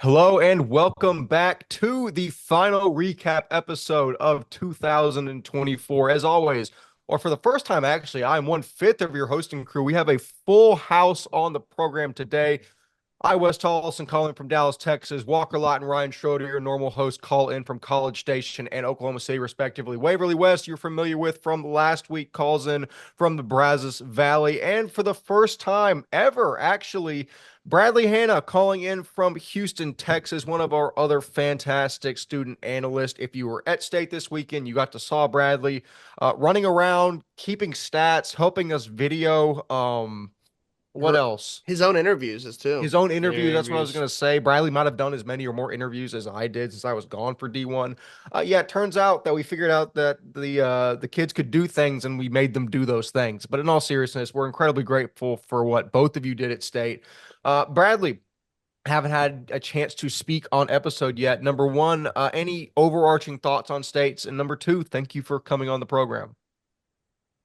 Hello and welcome back to the final recap episode of 2024. As always, or for the first time, actually, I'm one-fifth of your hosting crew. We have a full house on the program today. Wes Tolleson, calling from Dallas, Texas. Walker Lott and Ryan Schroeder, your normal host, call in from College Station and Oklahoma City, respectively. Waverly West, you're familiar with from last week, calls in from the Brazos Valley. And for the first time ever, actually, Bradley Hanna calling in from Houston, Texas, one of our other fantastic student analysts. If you were at state this weekend, you got to saw Bradley running around, keeping stats, helping us video. What else? His own interviews is too. His own interview. That's what I was Interviews. going to say. Bradley might have done as many or more interviews as I did since I was gone for D1. Yeah, it turns out that we figured out that the kids could do things and we made them do those things. But in all seriousness, we're incredibly grateful for what both of you did at state. Bradley, haven't had a chance to speak on episode yet. Number one, any overarching thoughts on states? And number two, thank you for coming on the program.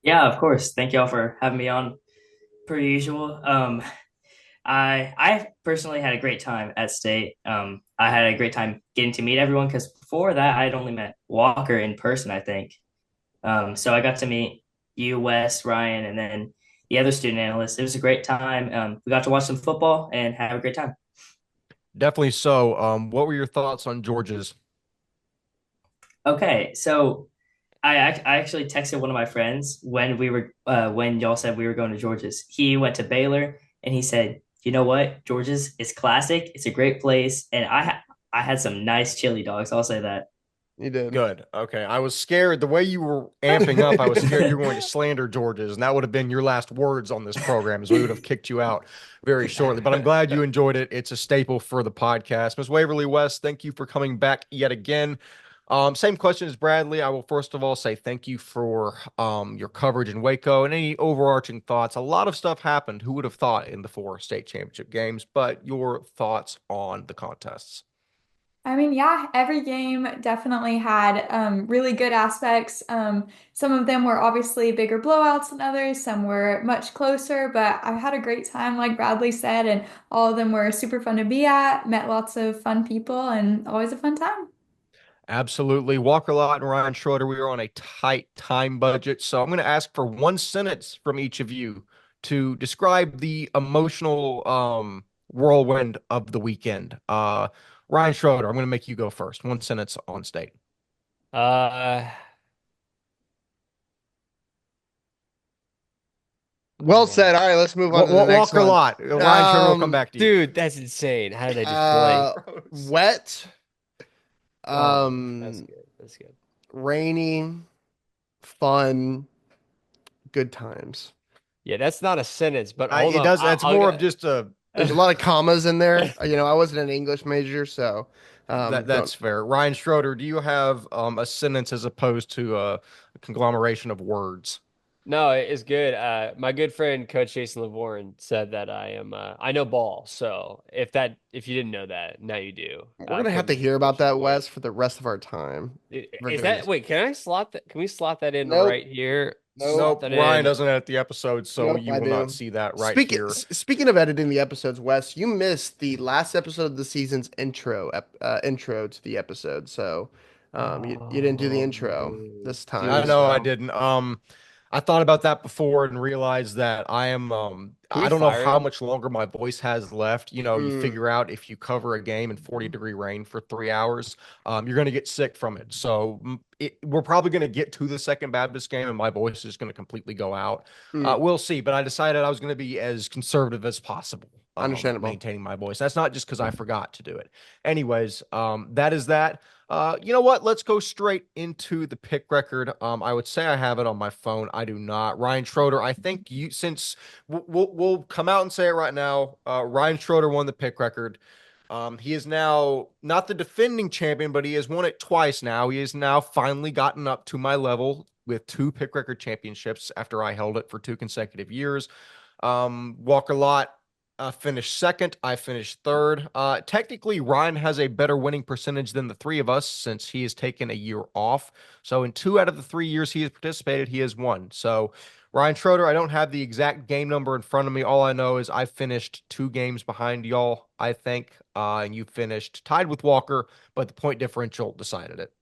Yeah, of course. Thank y'all for having me on per usual. I personally had a great time at state. I had a great time getting to meet everyone because before that I'd only met Walker in person, I think. So I got to meet you, Wes, Ryan, and then the other student analysts. It was a great time. We got to watch some football and have a great time. Definitely so. What were your thoughts on George's? Okay, so I actually texted one of my friends when we were when y'all said we were going to George's. He went to Baylor and he said, "You know what? George's is classic. It's a great place." And I had some nice chili dogs. I'll say that. He did. Good. Okay. I was scared. The way you were amping up, I was scared you were going to slander George's, and that would have been your last words on this program, as we would have kicked you out very shortly. But I'm glad you enjoyed it. It's a staple for the podcast. Ms. Waverly West, thank you for coming back yet again. Same question as Bradley. I will first of all say thank you for your coverage in Waco and any overarching thoughts. A lot of stuff happened. Who would have thought in the four state championship games? But your thoughts on the contests? Yeah, every game definitely had really good aspects. Some of them were obviously bigger blowouts than others, some were much closer, but I had a great time, like Bradley said, and all of them were super fun to be at, met lots of fun people, and always a fun time. Absolutely. Walker Lott and Ryan Schroeder, we are on a tight time budget. So I'm going to ask for one sentence from each of you to describe the emotional whirlwind of the weekend. Ryan Schroeder, I'm going to make you go first. One sentence on state. Uh, Well said. All right, let's move on to the next Walker one. Lott, Ryan Schroeder will come back to you. dude, that's insane. How did I just blank? Gross. Wet, Oh, that's um, good. That's good. rainy, fun, good times. Yeah, that's not a sentence, but hold It on. does. It's more of just a There's a lot of commas in there. I wasn't an English major, so that's don't. fair. Ryan Schroeder, do you have a sentence as opposed to a conglomeration of words? No, it's good. My good friend Coach Jason Lavorne said that I know ball. So if you didn't know that, now you do. We're gonna have From to hear about Coach that, Lavorne. Wes, for the rest of our time. We're Is doing that this. wait? Can I slot that? Can we slot that in Nope. right here? Nope. Slot Nope, that Ryan in. doesn't edit the episode, so Nope, you I will not do. see that right Speaking here. speaking of editing the episodes, Wes, you missed the last episode of the season's intro to the episode. So you didn't do the Oh, intro this time. I dude. know I So didn't. I thought about that before and realized that Can I we don't know fire how him? much longer my voice has left. You know, you mm, figure out if you cover a game in 40-degree rain for 3 hours, you're going to get sick from it. So we're probably going to get to the Second Baptist game and my voice is going to completely go out. mm, We'll see. But I decided I was going to be as conservative as possible, understandable. maintaining my voice. That's not just because I forgot to do it. Anyways, that is that. You know what? Let's go straight into the pick record. I would say I have it on my phone. I do not. Ryan Schroeder, I think you since we'll come out and say it right now. Ryan Schroeder won the pick record. He is now not the defending champion, but he has won it twice now. He has now finally gotten up to my level with two pick record championships after I held it for 2 consecutive years. Walker Lott finished second. I finished third. Technically, Ryan has a better winning percentage than the three of us since he has taken a year off. So in 2 out of the 3 years he has participated, he has won. So Ryan Schroeder, I don't have the exact game number in front of me. All I know is I finished 2 games behind y'all, I think, and you finished tied with Walker, but the point differential decided it.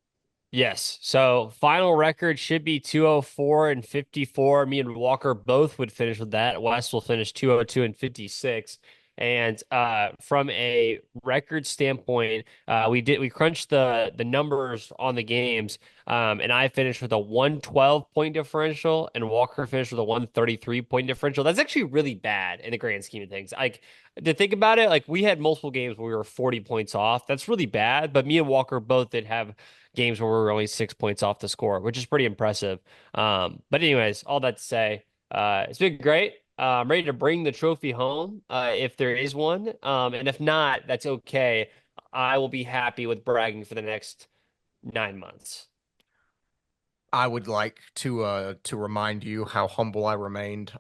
Yes. So final record should be 204 and 54. Me and Walker both would finish with that. Wes will finish 202 and 56. And from a record standpoint, we crunched the numbers on the games, and I finished with a 112 point differential, and Walker finished with a 133 point differential. That's actually really bad in the grand scheme of things. Like to think about it, like we had multiple games where we were 40 points off. That's really bad. But me and Walker both did have games where we were only 6 points off the score, which is pretty impressive. But anyways, all that to say, it's been great. I'm ready to bring the trophy home if there is one. And if not, that's okay. I will be happy with bragging for the next 9 months. I would like to remind you how humble I remained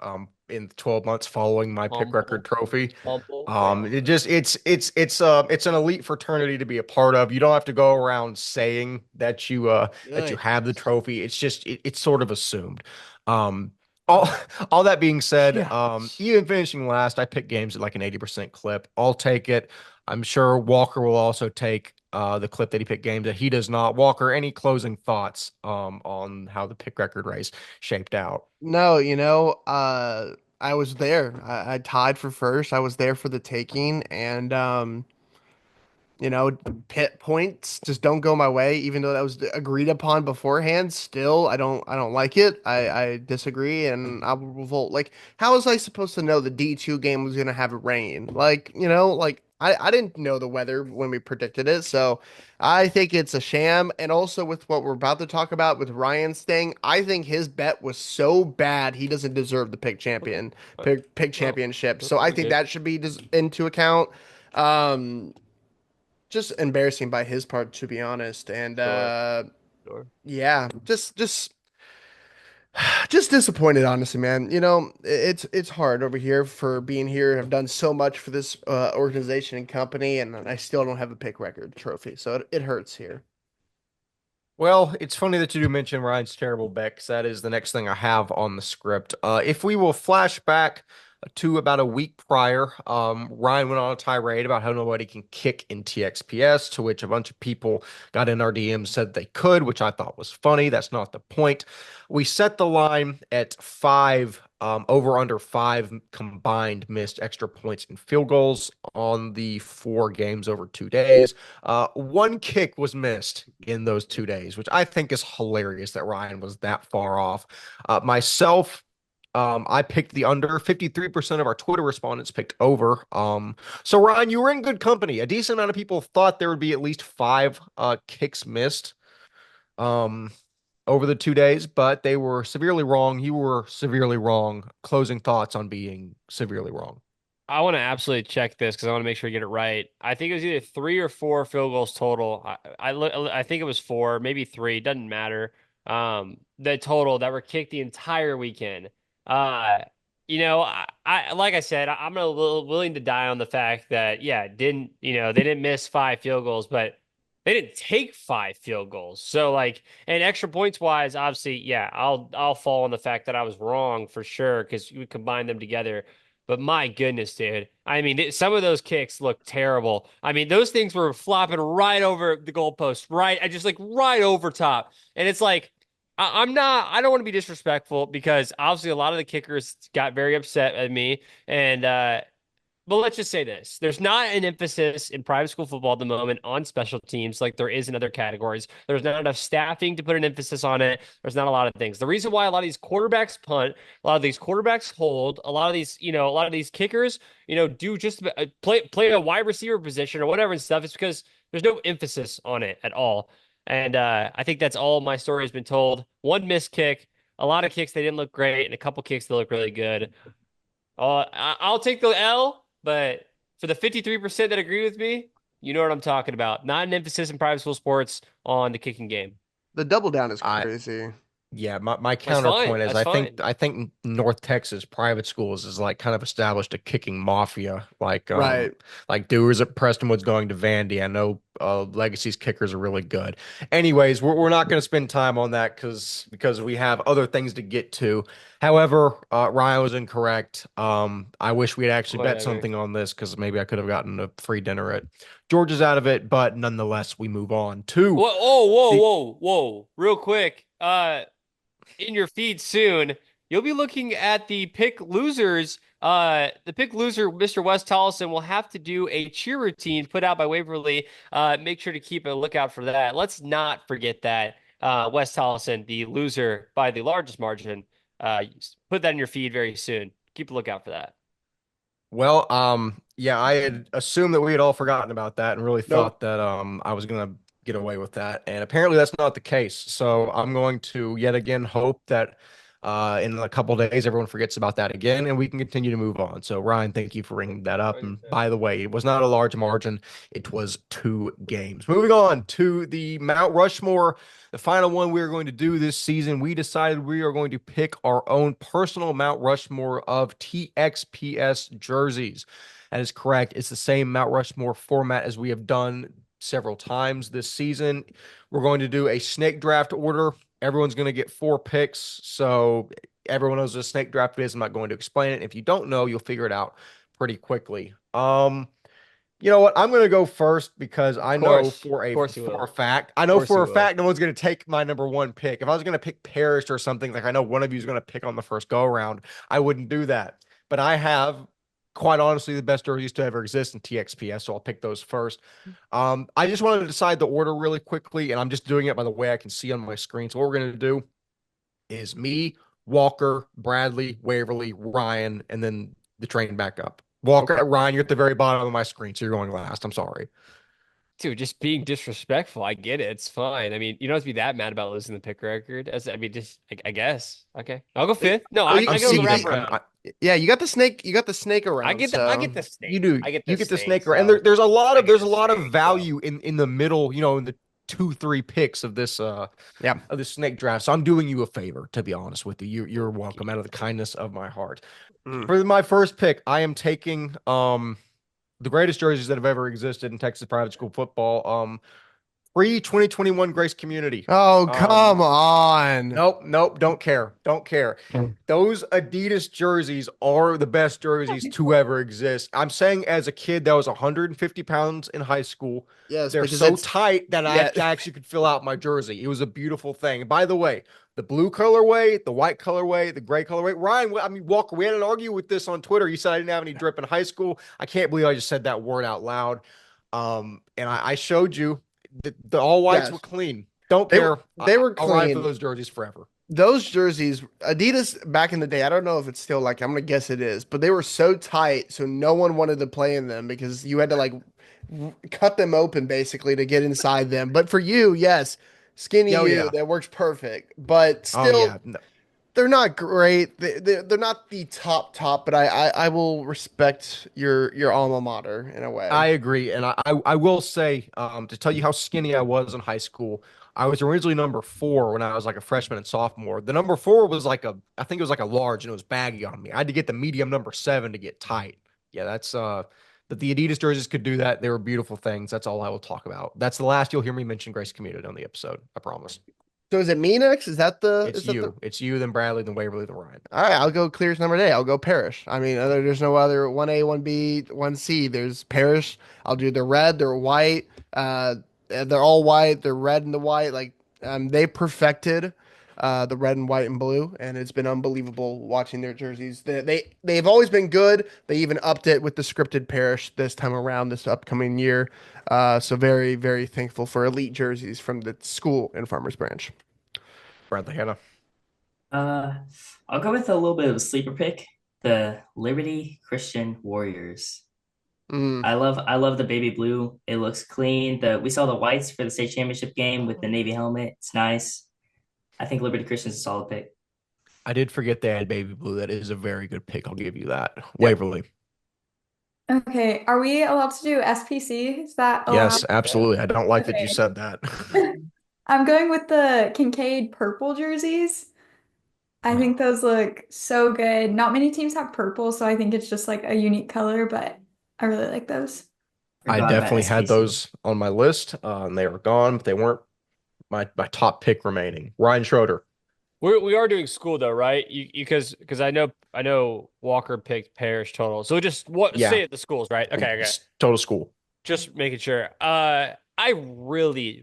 in the 12 months following my pick record trophy. Humble. It's an elite fraternity to be a part of. You don't have to go around saying that you have the trophy. It's just it's sort of assumed. Um all all that being said, even finishing last, I picked games at like an 80% clip. I'll take it. I'm sure Walker will also take the clip that he picked games that he does not. Walker, any closing thoughts on how the pick record race shaped out? No, I was there. I tied for first. I was there for the taking, and pit points just don't go my way, even though that was agreed upon beforehand. Still, I don't like it. I disagree, and I will revolt. Like, how was I supposed to know the D2 game was gonna have rain? Like, I didn't know the weather when we predicted it, so I think it's a sham. And also with what we're about to talk about with Ryan's thing, I think his bet was so bad he doesn't deserve the pick championship. So I think that should be into account. Um, just embarrassing by his part, to be honest. And Sure. yeah, just disappointed, honestly, man. It's hard over here for being here. I've done so much for this organization and company, and I still don't have a pick record trophy, so it hurts here. Well, it's funny that you do mention Ryan's terrible bet, 'cause that is the next thing I have on the script. If we will flash back to about a week prior, Ryan went on a tirade about how nobody can kick in TXPS, to which a bunch of people got in our DMs, said they could, which I thought was funny. That's not the point. We set the line at 5, over under 5 combined missed extra points and field goals on the 4 games over 2 days. One kick was missed in those 2 days, which I think is hilarious that Ryan was that far off. Myself, I picked the under. 53% of our Twitter respondents picked over. So Ryan, you were in good company. A decent amount of people thought there would be at least 5 kicks missed over the 2 days, but they were severely wrong. You were severely wrong. Closing thoughts on being severely wrong. I want to absolutely check this because I want to make sure I get it right. I think it was either 3 or 4 field goals total. I think it was 4, maybe 3. Doesn't matter. The total that were kicked the entire weekend. Uh, I like I said, I'm a little willing to die on the fact that they didn't miss 5 field goals, but they didn't take 5 field goals. So like, and extra points wise, obviously, yeah, I'll fall on the fact that I was wrong for sure because you would combine them together. But my goodness, dude. I mean, some of those kicks look terrible. I mean, those things were flopping right over the goalpost, right? I just like right over top. And it's like, I don't want to be disrespectful because obviously a lot of the kickers got very upset at me. And, but let's just say this. There's not an emphasis in private school football at the moment on special teams like there is in other categories. There's not enough staffing to put an emphasis on it. There's not a lot of things. The reason why a lot of these quarterbacks punt, a lot of these quarterbacks hold, a lot of these kickers, do just play a wide receiver position or whatever and stuff is because there's no emphasis on it at all. And I think that's all my story has been told. One missed kick, a lot of kicks they didn't look great, and a couple kicks that look really good. I'll take the L, but for the 53% that agree with me, you know what I'm talking about. Not an emphasis in private school sports on the kicking game. The double down is I crazy. Yeah, my That's fine. counterpoint is That's fine. I think North Texas private schools is like kind of established a kicking mafia. Right. Like Dewars at Prestonwood's going to Vandy. I know Legacy's kickers are really good. Anyways, we're not going to spend time on that because we have other things to get to. However, Ryan was incorrect. I wish we had actually bet Whatever. something on this because maybe I could have gotten a free dinner at George's out of it, but nonetheless, we move on to Whoa, oh, whoa, the whoa, whoa. Real quick. In your feed soon, you'll be looking at the pick losers. The pick loser, Mr. Wes Tolleson, will have to do a cheer routine put out by Waverly. Make sure to keep a lookout for that. Let's not forget that. Wes Tolleson, the loser by the largest margin. Put that in your feed very soon. Keep a lookout for that. Well, yeah, I had assumed that we had all forgotten about that and really Nope. thought that I was gonna get away with that. And apparently that's not the case. So I'm going to yet again hope that in a couple days everyone forgets about that again and we can continue to move on. So Ryan, thank you for bringing that up. And by the way, it was not a large margin. It was 2 games. Moving on to the Mount Rushmore. The final one we are going to do this season, we decided we are going to pick our own personal Mount Rushmore of TXPS jerseys. That is correct. It's the same Mount Rushmore format as we have done several times this season. We're going to do a snake draft order. Everyone's going to get 4 picks. So everyone knows what a snake draft is. I'm not going to explain it. If you don't know, you'll figure it out pretty quickly. You know what? I'm going to go first because I know Of course you for a will. fact, I Of know course for you a will. fact no one's going to take my number one pick. If I was going to pick Parish or something, like I know one of you is going to pick on the first go around, I wouldn't do that. But I have, quite honestly, the best jerseys to ever exist in TXPS, so I'll pick those first. I just wanted to decide the order really quickly, and I'm just doing it by the way I can see on my screen. So what we're going to do is me, Walker, Bradley, Waverly, Ryan, and then the train back up. Walker, Okay. Ryan, you're at the very bottom of my screen, so you're going last. I'm sorry. Dude, just being disrespectful. I get it. It's fine. I mean, you don't have to be that mad about losing the pick record. I mean, just I guess. Okay, I'll go fifth. No, Well, I go the wrap Seeding. around. Yeah, you got the snake. You got the snake I around. get the I So get the You snake. do. I get You the get the snake. snake, and So there's a lot I of get there's the a lot of snake. So value in the middle. You know, in the 2, 3 picks of this yeah. of the snake draft. So I'm doing you a favor, to be honest with you. You're welcome out of the Okay. kindness of my heart. Mm. For my first pick, I am taking the greatest jerseys that have ever existed in Texas private school football. Pre-2021 Grace Community. Oh, Um, come on. nope, don't care. Don't care. Those Adidas jerseys are the best jerseys to ever exist. I'm saying as a kid that was 150 pounds in high school. Yes, They're because so that's tight that yeah. I actually could fill out my jersey. It was a beautiful thing. And by the way, the blue colorway, the white colorway, the gray colorway. Ryan, I mean, Walker, we had an argue with this on Twitter. You said I didn't have any drip in high school. I can't believe I just said that word out loud. And I showed you the all whites were Yes. clean. Don't They care. they were I'll ride for clean. those jerseys forever. Those jerseys, Adidas back in the day, I don't know if it's still like I'm gonna guess it is, but they were so tight, so no one wanted to play in them because you had to like cut them open basically to get inside them. But for you, yes, skinny Oh you, yeah. that works perfect. But Oh still, yeah. No, they're not great. They're not the top, but I will respect your alma mater in a way. I agree, and I will say to tell you how skinny I was in high school. I was originally number 4 when I was like a freshman and sophomore. The number 4 was like I think it was like a large, and it was baggy on me. I had to get the medium number 7 to get tight. Yeah, that's that the Adidas jerseys could do that. They were beautiful things. That's all I will talk about. That's the last you'll hear me mention Grace Community on the episode. I promise. So is it me next? It's Is that the you. It's you, then Bradley, then Waverly, then Ryan. All right, I'll go clear as number day. I'll go Parish. I mean, there's no other 1A, 1B, 1C. There's Parish. I'll do the red, they're white. They're all white. They're red and the white. Like they perfected the red and white and blue, and it's been unbelievable watching their jerseys. They've always been good. They even upped it with the scripted Parish this time around, this upcoming year. So very, very thankful for elite jerseys from the school in Farmers Branch. Bradley, Hannah. Uh, I'll go with a little bit of a sleeper pick, the Liberty Christian Warriors. Mm. I love the baby blue. It looks clean. We saw the whites for the state championship game with the navy helmet. It's nice. I think Liberty Christian's a solid pick. I did forget they had baby blue. That is a very good pick. I'll give you that. Yep. Waverly. Okay, are we allowed to do SPC? Is that allowed? Yes, absolutely. I don't like that you Okay. said that. I'm going with the Kincaid purple jerseys. I think those look so good. Not many teams have purple, so I think it's just like a unique color, but I really like those. I Forgot about definitely had SKC. those on my list, and they were gone, but they weren't my top pick remaining. Ryan Schroeder. We are doing school though, right? You because I know Walker picked Parish total. So just what Yeah, say at the schools, right? Okay. total school. Just making sure. I really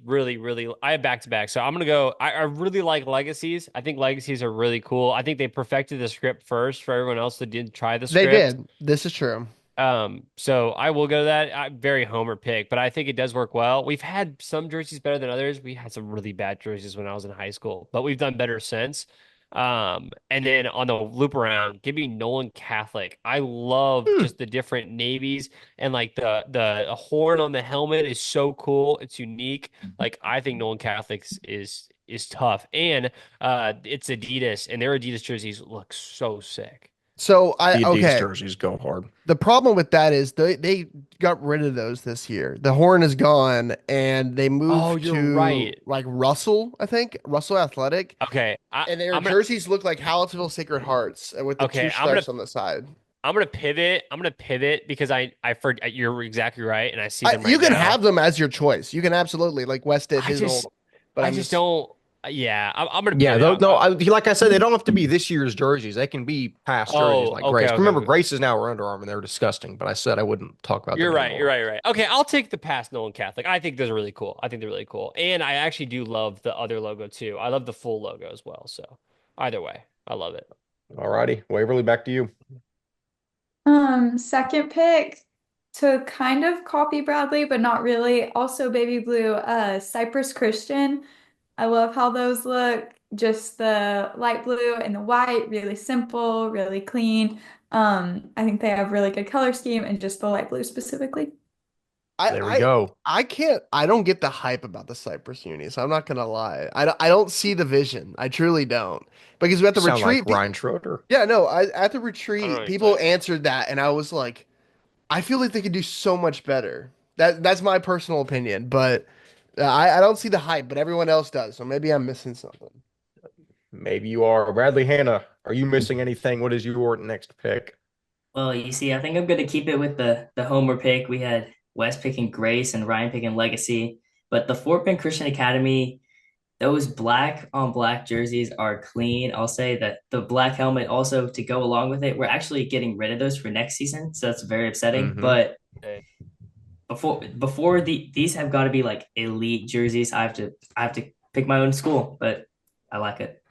I have back to back. So I'm gonna go. I really like legacies. I think legacies are really cool. I think they perfected the script first for everyone else that didn't try the They script. did. This is true. So I will go to that. Very homer pick, but I think it does work well. We've had some jerseys better than others. We had some really bad jerseys when I was in high school, but we've done better since. And then on the loop around, give me Nolan Catholic. I love Hmm. just the different navies and like the horn on the helmet is so cool. It's unique. Like I think Nolan Catholic's is tough. And it's Adidas and their Adidas jerseys look so sick. So The Adidas okay. jerseys go hard. The problem with that is they got rid of those this year. The horn is gone, and they Oh, moved you're to right. like Russell, I think Russell Athletic, Okay, and their I'm gonna jerseys look like Hallettsville Sacred Hearts with the two okay, stripes on the side. I'm gonna pivot. I'm gonna pivot because I for you're exactly right, and I see them You right can now. have them as your choice. You can absolutely like West did I his just old, but I I'm just just don't. Yeah, I'm gonna Yeah, pivot. no, like I said, they don't have to be this year's jerseys. They can be past jerseys Oh, like okay, Grace. okay, Remember, okay. Graces now are Under Armour and they're disgusting, but I said I wouldn't talk about You're them right. You're anymore. right. You're right. Okay, I'll take the past Nolan Catholic. I think those are really cool. I think they're really cool, and I actually do love the other logo too. I love the full logo as well. So either way, I love it. All righty, Waverly, back to you. Second pick to kind of copy Bradley, but not really. Also baby blue, Cypress Christian. I love how those look. Just the light blue and the white, really simple, really clean. I think they have really good color scheme and just the light blue specifically. I There we I go. I can't I don't get the hype about the Cypress unis. I'm not gonna lie. I don't see the vision. I truly don't. Because we at You the sound like retreat, Ryan Schroeder. yeah, no, at the I don't know retreat, what you're people talking about. answered that, and I was like, I feel like they could do so much better. That's my personal opinion, but I don't see the hype, but everyone else does. So maybe I'm missing something. Maybe you are. Bradley Hannah, are you missing anything? What is your next pick? Well, you see, I think I'm gonna keep it with the homer pick. We had Wes picking Grace and Ryan picking Legacy, but the four pin Christian Academy, those black on black jerseys are clean. I'll say that the black helmet also to go along with it. We're actually getting rid of those for next season, so that's very upsetting. Hmm. But Okay. before these have got to be like elite jerseys. I have to pick my own school, but I like it.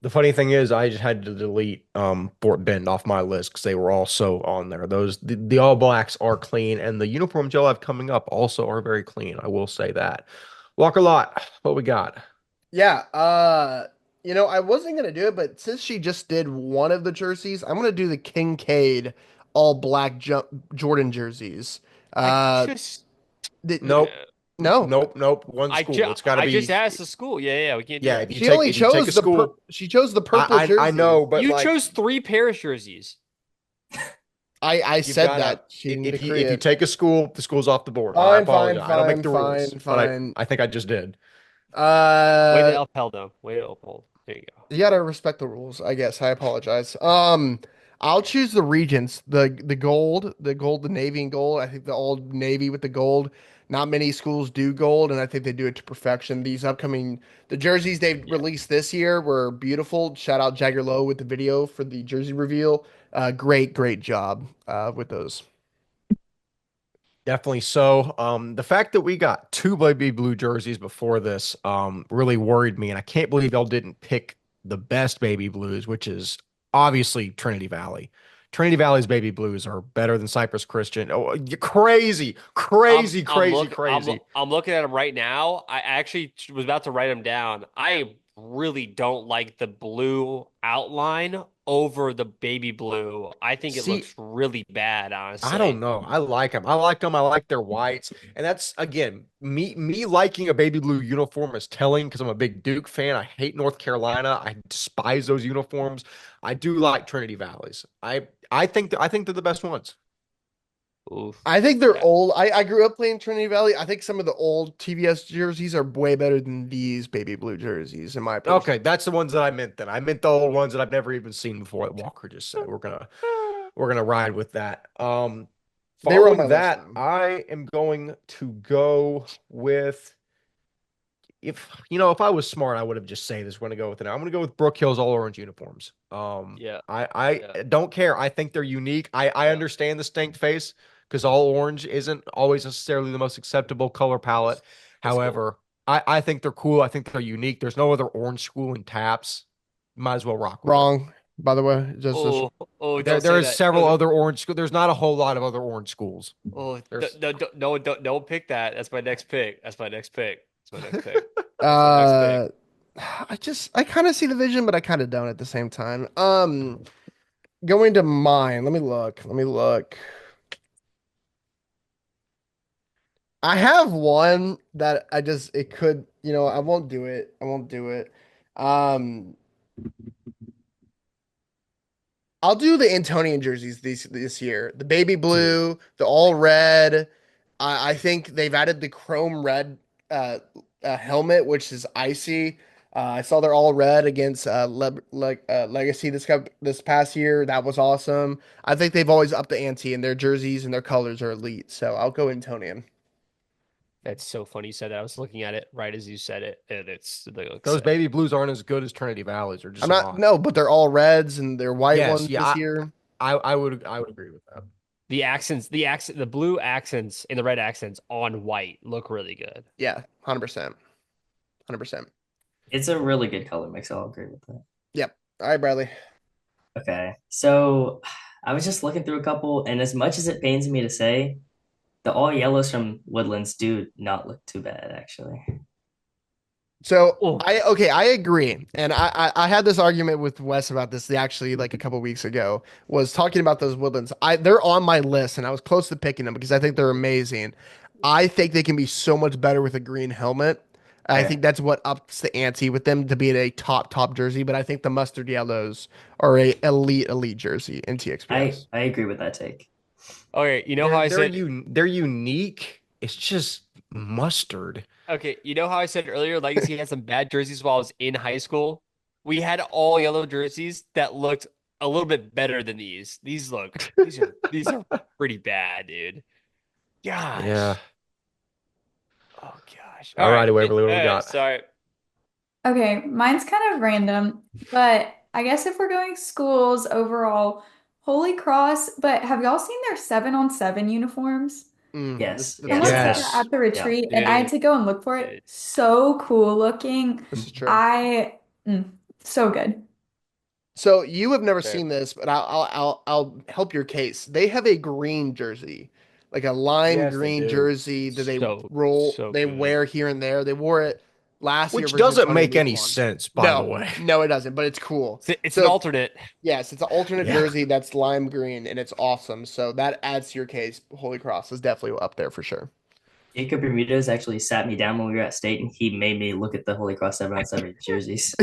The funny thing is, I just had to delete Fort Bend off my list because they were also on there. The All Blacks are clean, and the uniforms you'll have coming up also are very clean. I will say that. Walker Lott, what we got? Yeah, I wasn't gonna do it, but since she just did one of the jerseys, I'm gonna do the Kincaid all black Jordan jerseys. I Uh, just Nope, no, nope. One school. It's got to I just be. asked the school. Yeah, we can't do Yeah, that. if you take a school, she chose the purple I jerseys. know, but You like chose three Parish jerseys. I you've said got to that. She didn't decree if you it. take a school, the school's off the board. I Fine, fine, apologize. I don't make fine, the rules, fine, but fine. I think I just did. Way to Uh, uphold them. Way to uphold. There you go. you gotta respect the rules, I guess. I apologize. I'll choose the Regents, the gold, the navy and gold. I think the old navy with the gold. Not many schools do gold, and I think they do it to perfection. The jerseys they've Yeah. released this year were beautiful. Shout out Jagger Lowe with the video for the jersey reveal. Great job with those. Definitely so. The fact that we got two baby blue jerseys before this really worried me, and I can't believe y'all didn't pick the best baby blues, which is obviously Trinity Valley. Trinity Valley's baby blues are better than Cypress Christian. Oh, crazy, crazy, crazy, crazy. I'm looking at them right now. I actually was about to write them down. I really don't like the blue outline over the baby blue. I think it See, looks really bad, I honestly. don't know. I like them. I like them. I like their whites. And that's again, me liking a baby blue uniform is telling because I'm a big Duke fan. I hate North Carolina. I despise those uniforms. I do like Trinity Valleys. I think they're the best ones. Oof. I think they're Yeah. old. I grew up playing Trinity Valley. I think some of the old TVS jerseys are way better than these baby blue jerseys, in my Okay, personal. that's the ones that I meant then. I meant the old ones that I've never even seen before that Walker just said. We're gonna ride with that. They were on my Following list that, though. I am going to go with if I was smart, I would have just say this. We're gonna go with it. I'm gonna go with Brook Hill's all orange uniforms. Yeah. Yeah. I don't care. I think they're unique. I Yeah. understand the stink face because all orange isn't always necessarily the most acceptable color palette. It's cool. However, I think they're cool. I think they're unique. There's no other orange school in TAPPS. Might as well rock with it. Wrong, by the way. Just Oh, oh, There don't there say is that. several No, other orange schools. There's not a whole lot of other orange schools. oh, There's no, don't pick that. That's my next pick. That's my next pick. That's my next pick. That's my next pick. uh, I kind of see the vision, but I kind of don't at the same time. Going to mine. Let me look. Let me look. I have one that it could, I won't do it. I won't do it. Um, I'll do the Antonian jerseys this year. The baby dude. blue, the all red. I think they've added the chrome red helmet, which is icy. I saw they're all red against Legacy this past year. That was awesome. I think they've always upped the ante, and their jerseys and their colors are elite. So I'll go Antonian. That's so funny you said that. I was looking at it right as you said it, and they look Those sick. baby blues aren't as good as Trinity Valleys. They're I'm just not not. no, but they're all reds and they're white Yes, ones yeah, this year. I would agree with that. The blue accents and the red accents on white look really good. Yeah, 100%. 100%. It's a really good color mix. I'll agree with that. Yep. All right, Bradley. Okay, so I was just looking through a couple, and as much as it pains me to say, the all yellows from Woodlands do not look too bad, actually. So Oh, I agree, and I had this argument with Wes about this actually like a couple weeks ago. Was talking about those Woodlands. They're on my list, and I was close to picking them because I think they're amazing. I think they can be so much better with a green helmet. I Okay, think that's what ups the ante with them to be a top jersey. But I think the mustard yellows are a elite jersey in I TXPS. I agree with that take. okay. You know how I said They're unique. It's just mustard. okay. You know how I said earlier, Legacy had some bad jerseys while I was in high school. We had all yellow jerseys that looked a little bit better than these. These are pretty bad, dude. Yeah. Gosh. Oh gosh. All All right. righty, Waverly, what do we got? Sorry. Okay, mine's kind of random, but I guess if we're going schools overall, Holy Cross, but have y'all seen their 7-on-7 uniforms? Yes, This is yes, Someone I true. sent have. that Yes. at the Yeah. retreat, and I had Dude, to go and look for it. dude. So cool looking. This is true. I, so good. So you have never Fair. seen this, but I'll help your case. They have a green jersey, like a lime Yes, they green do. jersey that So they good. wear here and there. They wore it last year Which versus doesn't make underneath any one. sense, by the No, way. no, it doesn't, but it's cool. It's an So alternate. yes, it's an alternate Yeah. jersey that's lime green and it's awesome. So that adds to your case. Holy Cross is definitely up there for sure. Jacob Bermudez actually sat me down when we were at state, and he made me look at the Holy Cross 7-on-7 jerseys.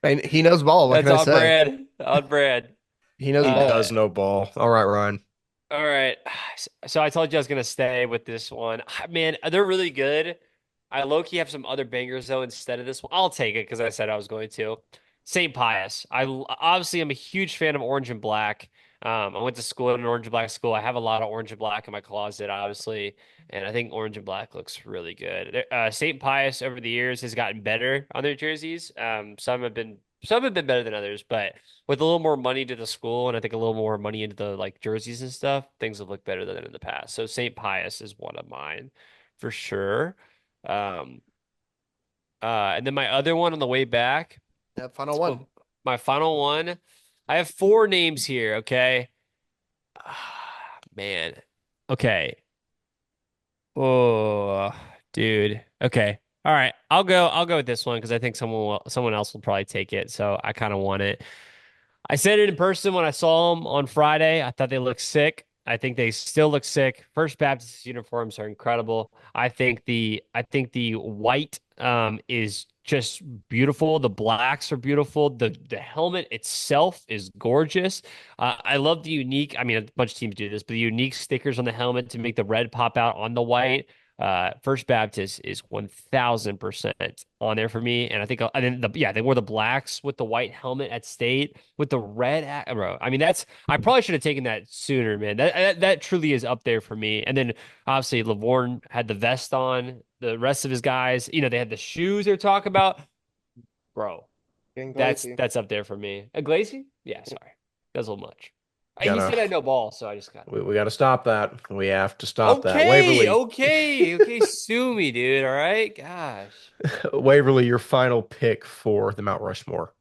And he knows ball. What That's can I on say? brand. On brand. He knows He ball. does no ball. All right, Ryan. All right. So I told you I was gonna stay with this one. Man, they're really good. I low-key have some other bangers though instead of this one. I'll take it because I said I was going to. St. Pius. Obviously I'm a huge fan of orange and black. I went to school in an orange and black school. I have a lot of orange and black in my closet, obviously, and I think orange and black looks really good. St. Pius over the years has gotten better on their jerseys. Some have been better than others, but with a little more money to the school and I think a little more money into the like jerseys and stuff, things have looked better than in the past. So St. Pius is one of mine for sure. Um, and then my other one on the way back, Yeah, final one. my final one, I have four names here, okay? Man. Okay. Oh, dude. Okay. All right. I'll go with this one because I think someone else will probably take it. So I kind of want it. I said it in person when I saw them on Friday. I thought they looked sick. I think they still look sick. First Baptist uniforms are incredible. I think the white is just beautiful. The blacks are beautiful. The helmet itself is gorgeous. I love the unique. I mean, a bunch of teams do this, but the unique stickers on the helmet to make the red pop out on the white. First Baptist is 1000% on there for me, and I think and then they wore the blacks with the white helmet at state with the red. Bro, I mean I probably should have taken that sooner, man. That truly is up there for me. And then obviously Lavorne had the vest on. The rest of his guys, they had the shoes they're talking about. Bro, Getting that's glazy. that's up there for me. A Glacy? Yeah, sorry, that's a little much. He Gotta said I had no ball, so I just got. we got to stop that. We have to stop that. Okay, Waverly, okay, sue me, dude. All right, gosh. Waverly, your final pick for the Mount Rushmore.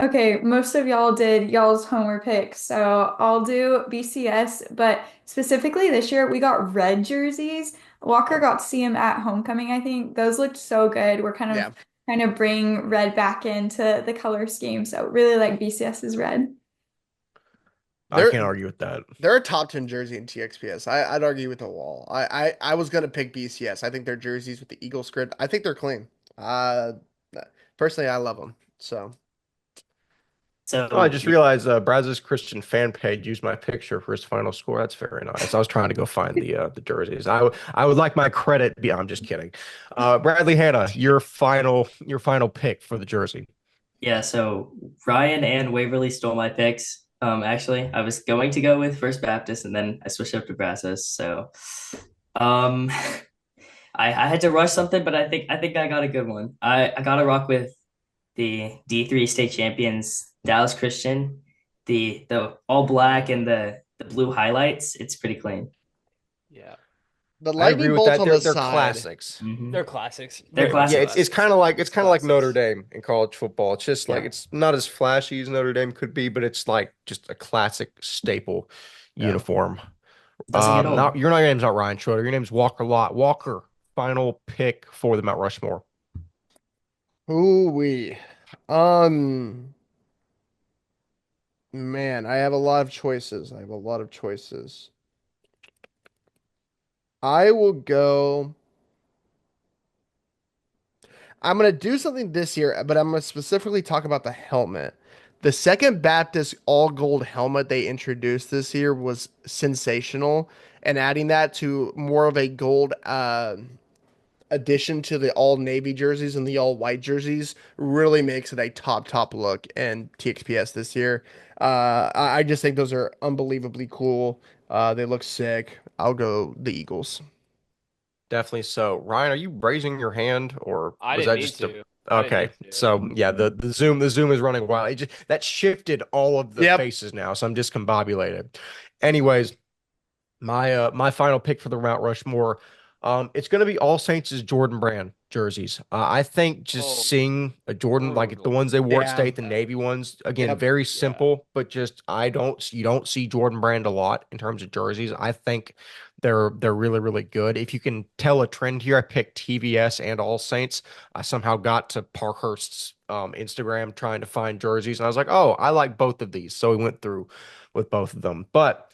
Okay, most of y'all did y'all's homer picks, so I'll do BCS, but specifically this year we got red jerseys. Walker got to see them at homecoming, I think. Those looked so good. We're Yeah. kind of bring red back into the color scheme, so really like BCS's red. I They're can't argue with that. they're a top 10 jersey in TXPS. I'd argue with the wall. I was gonna pick BCS. I think their jerseys with the Eagle script. I think they're clean. Uh, Personally, I love them. So Oh, I So just realized Brazos Christian fan page used my picture for his final score. That's very nice. I was trying to go find the jerseys. I would like my credit. I'm just kidding. Bradley Hanna, your final pick for the jersey. yeah, so Ryan and Waverly stole my picks. Actually, I was going to go with First Baptist, and then I switched up to Brazos. So, um, I had to rush something, but I think I got a good one. I got to rock with the D3 state champions, Dallas Christian, the all black and the blue highlights. It's pretty clean. Yeah, the I agree lightning with bolts that. on They're the side. classics. they're classics. They're Very much Yeah, classics. it's kind of like Classics. Notre Dame in college football. It's just like Yeah. it's not as flashy as Notre Dame could be, but it's like just a classic staple Yeah. uniform. Doesn't get Not old. your name's not Ryan Schroeder. Your name's Walker Lott. Walker, final pick for the Mount Rushmore. Ooh wee. Um, Man, I have a lot of choices. I have a lot of choices. I will go. I'm going to do something this year, but I'm going to specifically talk about the helmet. The Second Baptist all gold helmet they introduced this year was sensational, and adding that to more of a gold addition to the all navy jerseys and the all white jerseys really makes it a top look in TXPS this year. I just think those are unbelievably cool. They look sick. I'll go the Eagles. Definitely so. Ryan, are you raising your hand or I was didn't that mean just a to. I didn't okay? mean to. So yeah, the Zoom is running wild. That shifted all of the Yep. faces now, so I'm discombobulated. Anyways, my final pick for the Mount Rushmore, it's going to be All Saints' Jordan Brand jerseys. I think just Oh, seeing a Jordan like the brutal. ones they wore at Yeah. State, the Navy ones, again, Yep. very Yeah. simple, but just you don't see Jordan Brand a lot in terms of jerseys. I think they're really really good. If you can tell a trend here, I picked TVS and All Saints. I somehow got to Parkhurst's Instagram trying to find jerseys, and I was like, oh, I like both of these, so we went through with both of them, but.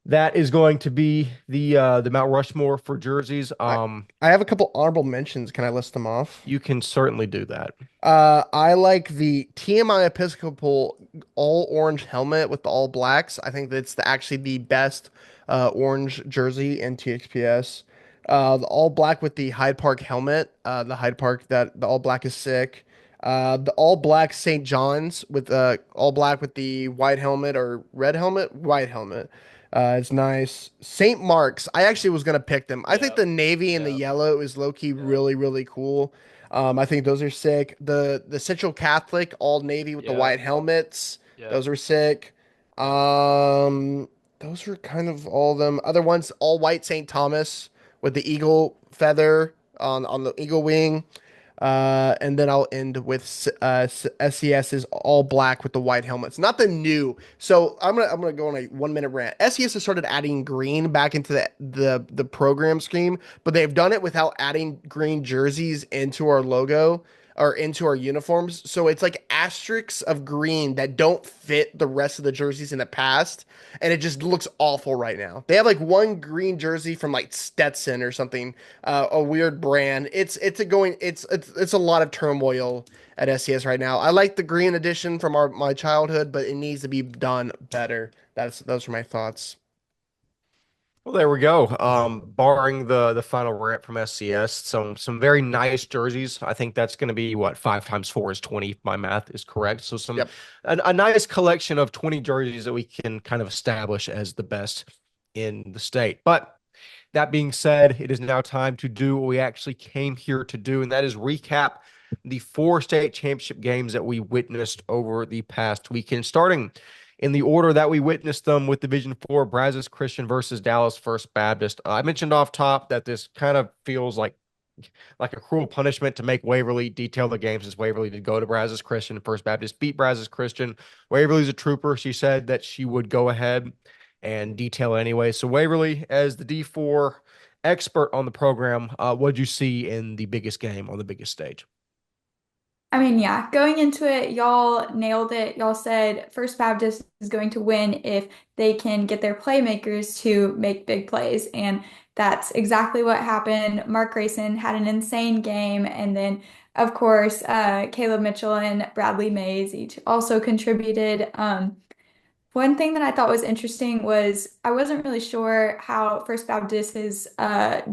That is going to be the Mount Rushmore for jerseys. I have a couple honorable mentions. Can I list them off? You can certainly do that. I like the TMI Episcopal all orange helmet with the all blacks. I think that's actually the best orange jersey in TXPS. The all black with the Hyde Park helmet. The Hyde Park that the all black is sick. The all black St. John's with all black with the white helmet or red helmet, white helmet. It's nice. St. Mark's. I actually was gonna pick them. I think Yep. the navy and the Yep. yellow is low key Yep. really cool. I think those are sick. The Central Catholic all navy with the Yep. white helmets. Yep. Those are sick. Those were kind of all of them. Other ones, all white St. Thomas with the eagle feather on the eagle wing. And then I'll end with SES's all black with the white helmets. Not the new. So I'm gonna go on a 1 minute rant. SES has started adding green back into the program scheme, but they've done it without adding green jerseys into our logo. or into our uniforms. So it's like asterisks of green that don't fit the rest of the jerseys in the past, and it just looks awful right now. They have like one green jersey from like Stetson or something, a weird brand. It's a lot of turmoil at SCS right now. I like the green edition from my childhood, but it needs to be done better. Those are my thoughts. Well, there we go. Barring the final rant from SCS, some very nice jerseys. I think that's going to be what 5 times 4 is 20. If my math is correct. So Yep. a nice collection of 20 jerseys that we can kind of establish as the best in the state. But that being said, it is now time to do what we actually came here to do, and that is recap the 4 state championship games that we witnessed over the past weekend, starting in the order that we witnessed them with Division 4, Brazos Christian versus Dallas First Baptist. I mentioned off top that this kind of feels like a cruel punishment to make Waverly detail the game, since Waverly did go to Brazos Christian. First Baptist beat Brazos Christian. Waverly's a trooper. She said that she would go ahead and detail anyway. So Waverly, as the D4 expert on the program, what did you see in the biggest game on the biggest stage? I mean, yeah, going into it, y'all nailed it. Y'all said First Baptist is going to win if they can get their playmakers to make big plays. And that's exactly what happened. Mark Grayson had an insane game. And then, of course, Caleb Mitchell and Bradley Mays each also contributed. One thing that I thought was interesting was I wasn't really sure how First Baptist's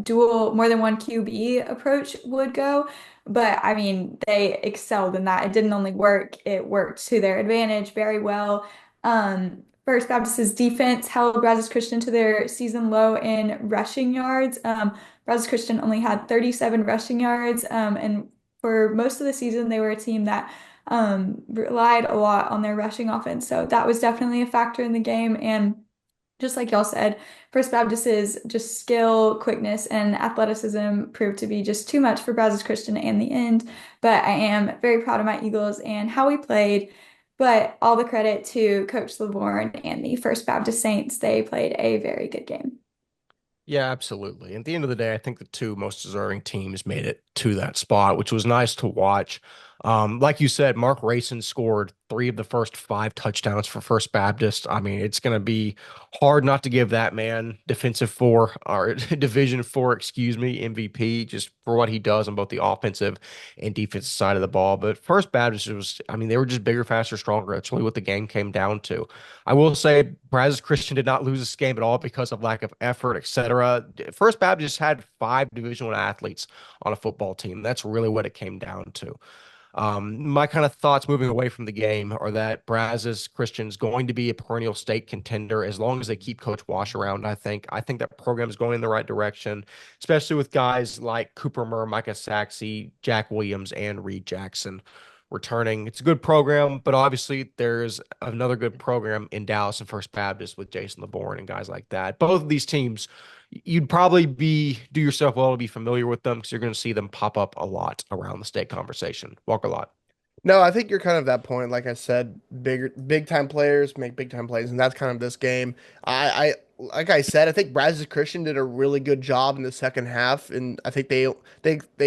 dual more than one QB approach would go, but I mean they excelled in that. It didn't only work; it worked to their advantage very well. First Baptist's defense held Brazos Christian to their season low in rushing yards. Brazos Christian only had 37 rushing yards, and for most of the season they were a team that relied a lot on their rushing offense. So that was definitely a factor in the game. And just like y'all said, First Baptist's just skill, quickness, and athleticism proved to be just too much for Brazos Christian in the end. But I am very proud of my Eagles and how we played. But all the credit to Coach LeBourne and the First Baptist Saints. They played a very good game. Yeah, absolutely. At the end of the day, I think the two most deserving teams made it to that spot, which was nice to watch. Like you said, Mark Rayson scored 3 of the first 5 touchdowns for First Baptist. I mean, it's going to be hard not to give that man Defensive Four or Division Four, excuse me, MVP just for what he does on both the offensive and defensive side of the ball. But First Baptist was, I mean, they were just bigger, faster, stronger. That's really what the game came down to. I will say Brazos Christian did not lose this game at all because of lack of effort, etc. First Baptist had 5 Division I athletes on a football team. That's really what it came down to. My kind of thoughts moving away from the game are that Brazos Christian's going to be a perennial state contender as long as they keep Coach Wash around. I think that program is going in the right direction, especially with guys like Cooper Murr, Micah Saxey, Jack Williams, and Reed Jackson returning. It's a good program, but obviously there's another good program in Dallas and First Baptist with Jason LeBourne and guys like that. Both of these teams, you'd probably do yourself well to be familiar with them because you're going to see them pop up a lot around the state conversation. Walker Lott. No, I think you're kind of that point. Like I said, big time players make big time plays, and that's kind of this game. I like I said, I think Brazos Christian did a really good job in the second half, and I think they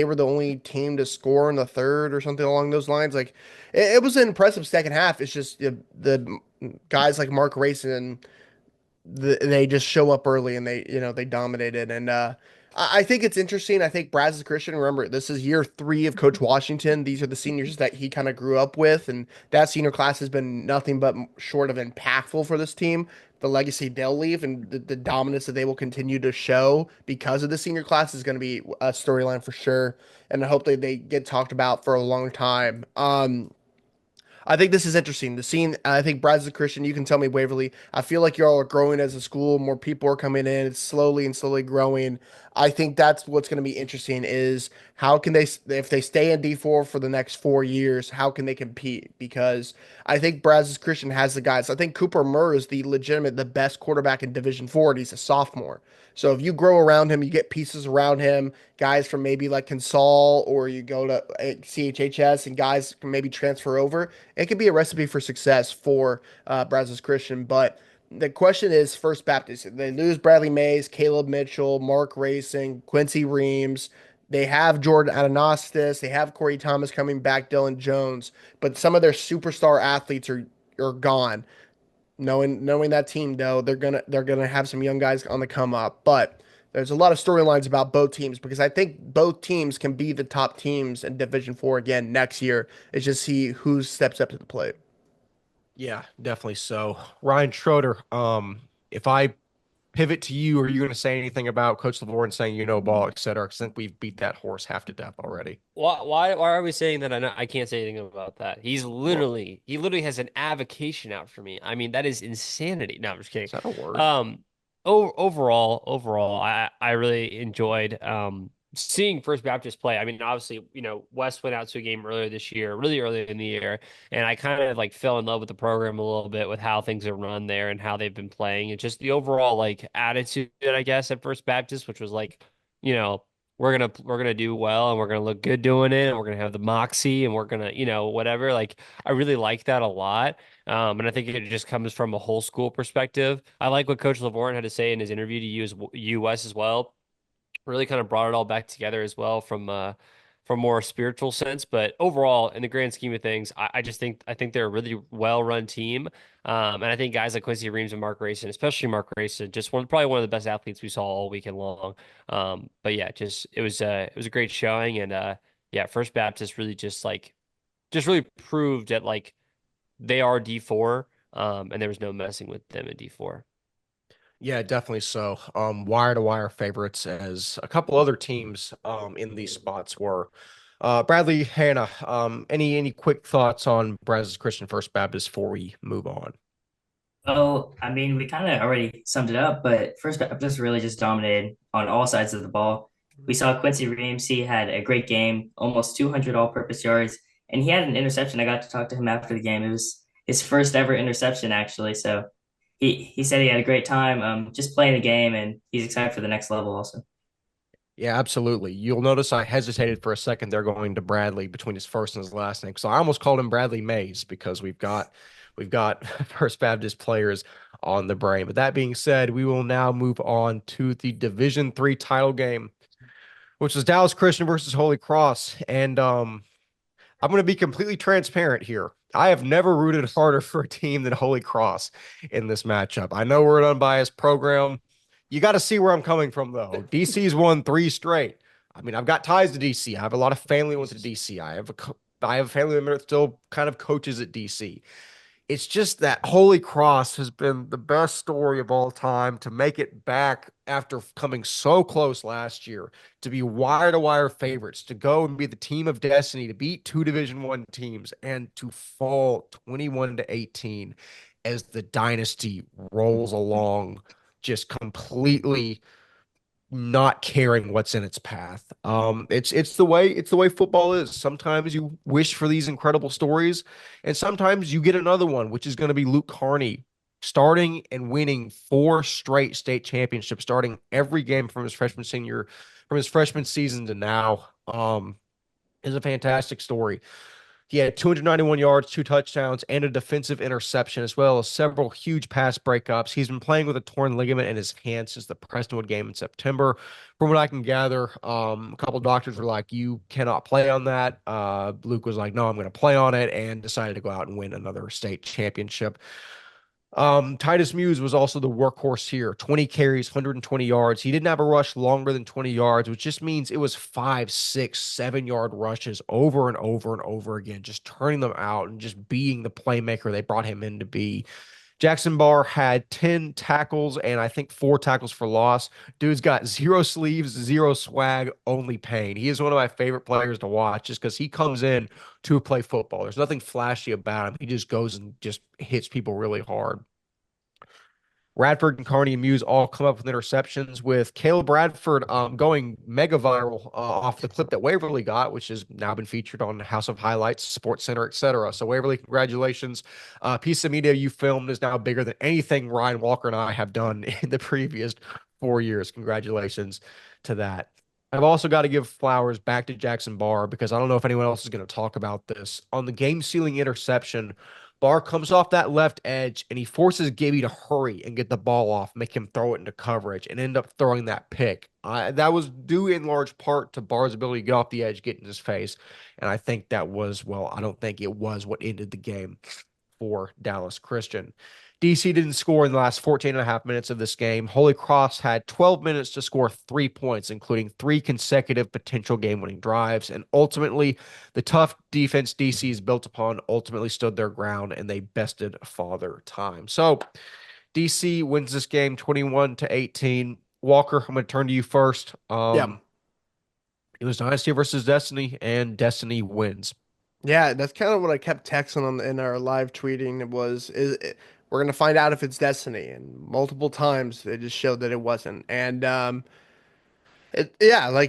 were the only team to score in the third or something along those lines. Like it was an impressive second half. It's just the guys like Mark Rayson, they just show up early and they dominated. And I think it's interesting. I think Brazos Christian, remember, this is year 3 of Coach Washington. These are the seniors that he kind of grew up with, and that senior class has been nothing but short of impactful for this team. The legacy they'll leave and the dominance that they will continue to show because of the senior class is going to be a storyline for sure, and I hope they get talked about for a long time. I think this is interesting. The scene, I think Brad's Christian, you can tell me Waverly. I feel like y'all are growing as a school. More people are coming in. It's slowly and slowly growing. I think that's what's going to be interesting is how can they, if they stay in D4 for the next 4 years, how can they compete? Because I think Brazos Christian has the guys. I think Cooper Murr is the best quarterback in Division 4, and he's a sophomore. So if you grow around him, you get pieces around him, guys from maybe like Consol, or you go to CHHS and guys can maybe transfer over. It could be a recipe for success for Brazos Christian. But the question is First Baptist. They lose Bradley Mays, Caleb Mitchell, Mark Racing, Quincy Reams. They have Jordan Adonistis, they have Corey Thomas coming back, Dylan Jones, but some of their superstar athletes are gone. Knowing that team though, they're gonna have some young guys on the come up. But there's a lot of storylines about both teams because I think both teams can be the top teams in Division Four again next year. It's just see who steps up to the plate. Yeah, definitely so. Ryan Schroeder, if I pivot to you, are you going to say anything about Coach LeVore and saying you know ball, et cetera? Because I think we've beat that horse half to death already. Why are we saying that? I can't say anything about that. Well, He literally has an avocation out for me. I mean, that is insanity. No, I'm just is kidding. that a word? Overall, I really enjoyed seeing First Baptist play. I mean, obviously, Wes went out to a game earlier this year, really early in the year, and I kind of like fell in love with the program a little bit with how things are run there and how they've been playing. And just the overall like attitude, I guess, at First Baptist, which was like, you know, we're gonna do well and we're gonna look good doing it and we're gonna have the moxie and we're gonna, whatever. Like I really like that a lot. And I think it just comes from a whole school perspective. I like what Coach LeVorn had to say in his interview to US as well. Really kind of brought it all back together as well from more spiritual sense. But overall, in the grand scheme of things, I think they're a really well run team. And I think guys like Quincy Reams and Mark Rayson, especially Mark Rayson, probably one of the best athletes we saw all weekend long. But yeah, just it was a great showing, and yeah, First Baptist really just really proved that like they are D4, and there was no messing with them at D4. Yeah, definitely so. Wire to wire favorites as a couple other teams in these spots were. Bradley, Hannah, any quick thoughts on Brazos Christian First Baptist before we move on? Oh, I mean, we kind of already summed it up, but First Baptist really just dominated on all sides of the ball. We saw Quincy Reams. He had a great game, almost 200 all-purpose yards, and he had an interception. I got to talk to him after the game. It was his first ever interception, actually. So he said he had a great time just playing the game, and he's excited for the next level also. Yeah, absolutely. You'll notice I hesitated for a second there going to Bradley between his first and his last name. So I almost called him Bradley Mays because we've got First Baptist players on the brain. But that being said, we will now move on to the Division 3 title game, which was Dallas Christian versus Holy Cross. And I'm going to be completely transparent here. I have never rooted harder for a team than Holy Cross in this matchup. I know we're an unbiased program. You got to see where I'm coming from, though. DC's won 3 straight. I mean, I've got ties to DC. I have a lot of family who went to DC. I have a family member that still kind of coaches at DC. It's just that Holy Cross has been the best story of all time to make it back after coming so close last year, to be wire to wire favorites, to go and be the team of destiny, to beat two Division 1 teams, and to fall 21-18 as the dynasty rolls along, just completely not caring what's in its path. It's the way football is. Sometimes you wish for these incredible stories, and sometimes you get another one, which is going to be Luke Carney starting and winning 4 straight state championships, starting every game from his freshman season to now. Is a fantastic story. He had 291 yards, 2 touchdowns, and a defensive interception, as well as several huge pass breakups. He's been playing with a torn ligament in his hand since the Prestonwood game in September. From what I can gather, a couple of doctors were like, "You cannot play on that." Luke was like, "No, I'm going to play on it," and decided to go out and win another state championship. Titus Muse was also the workhorse here. 20 carries, 120 yards. He didn't have a rush longer than 20 yards, which just means it was 5, 6, 7 yard rushes over and over and over again, just turning them out and just being the playmaker they brought him in to be. Jackson Barr had 10 tackles and I think 4 tackles for loss. Dude's got zero sleeves, zero swag, only pain. He is one of my favorite players to watch just because he comes in to play football. There's nothing flashy about him. He just goes and just hits people really hard. Radford and Carney and Muse all come up with interceptions, with Caleb Bradford going mega viral off the clip that Waverly got, which has now been featured on House of Highlights, Sports Center, etc. So Waverly, congratulations. Piece of media you filmed is now bigger than anything Ryan Walker and I have done in the previous 4 years. Congratulations to that. I've also got to give flowers back to Jackson Barr because I don't know if anyone else is going to talk about this. On the game-sealing interception Barr comes off that left edge and he forces Gibby to hurry and get the ball off, make him throw it into coverage, and end up throwing that pick. That was due in large part to Barr's ability to get off the edge, get in his face. And I think that was, well, I don't think it was what ended the game for Dallas Christian. DC didn't score in the last 14 and a half minutes of this game. Holy Cross had 12 minutes to score 3 points, including 3 consecutive potential game-winning drives. And ultimately, the tough defense DC's built upon ultimately stood their ground, and they bested Father Time. So DC wins this game 21-18. Walker, I'm going to turn to you first. Yeah. It was Dynasty versus Destiny, and Destiny wins. Yeah, that's kind of what I kept texting on in our live tweeting. We're gonna find out if it's Destiny, and multiple times they just showed that it wasn't. And like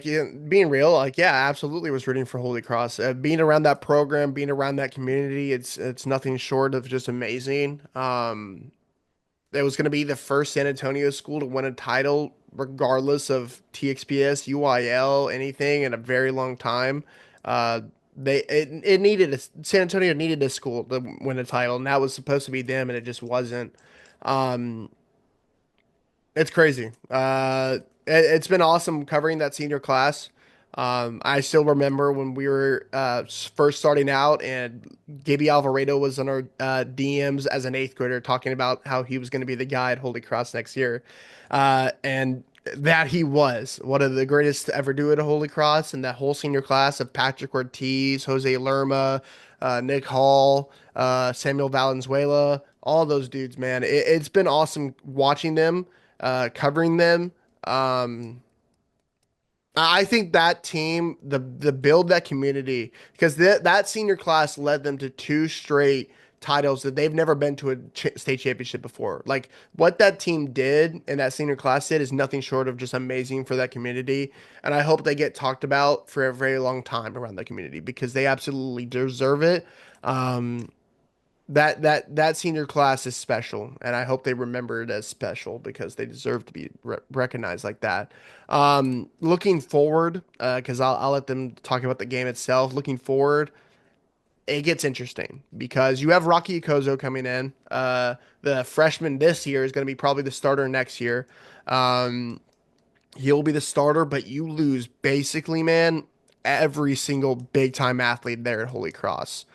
being real, like yeah, absolutely was rooting for Holy Cross. Being around that program, being around that community, it's nothing short of just amazing. It was gonna be the first San Antonio school to win a title, regardless of TXPS, UIL, anything in a very long time. Uh, it needed San Antonio needed a school to win a title, and that was supposed to be them, and it just wasn't. Um, it's crazy. It's been awesome covering that senior class. I still remember when we were first starting out, and Gibby Alvarado was on our DMs as an eighth grader talking about how he was going to be the guy at Holy Cross next year. And that he was one of the greatest to ever do it at Holy Cross, and that whole senior class of Patrick Ortiz, Jose Lerma, Nick Hall, Samuel Valenzuela, all those dudes, man. It's been awesome watching them, covering them. I think that team, the build that community, because that senior class led them to two straight titles that they've never been to a state championship before. Like what that team did and that senior class did is nothing short of just amazing for that community. And I hope they get talked about for a very long time around the community because they absolutely deserve it. Um, that senior class is special, and I hope they remember it as special because they deserve to be recognized like that. Looking forward, because I'll let them talk about the game itself. Looking forward, it gets interesting because you have Rocky Ikozo coming in. The freshman this year is going to be probably the starter next year. Um, he'll be the starter, but you lose basically, man, every single big time athlete there at Holy Cross.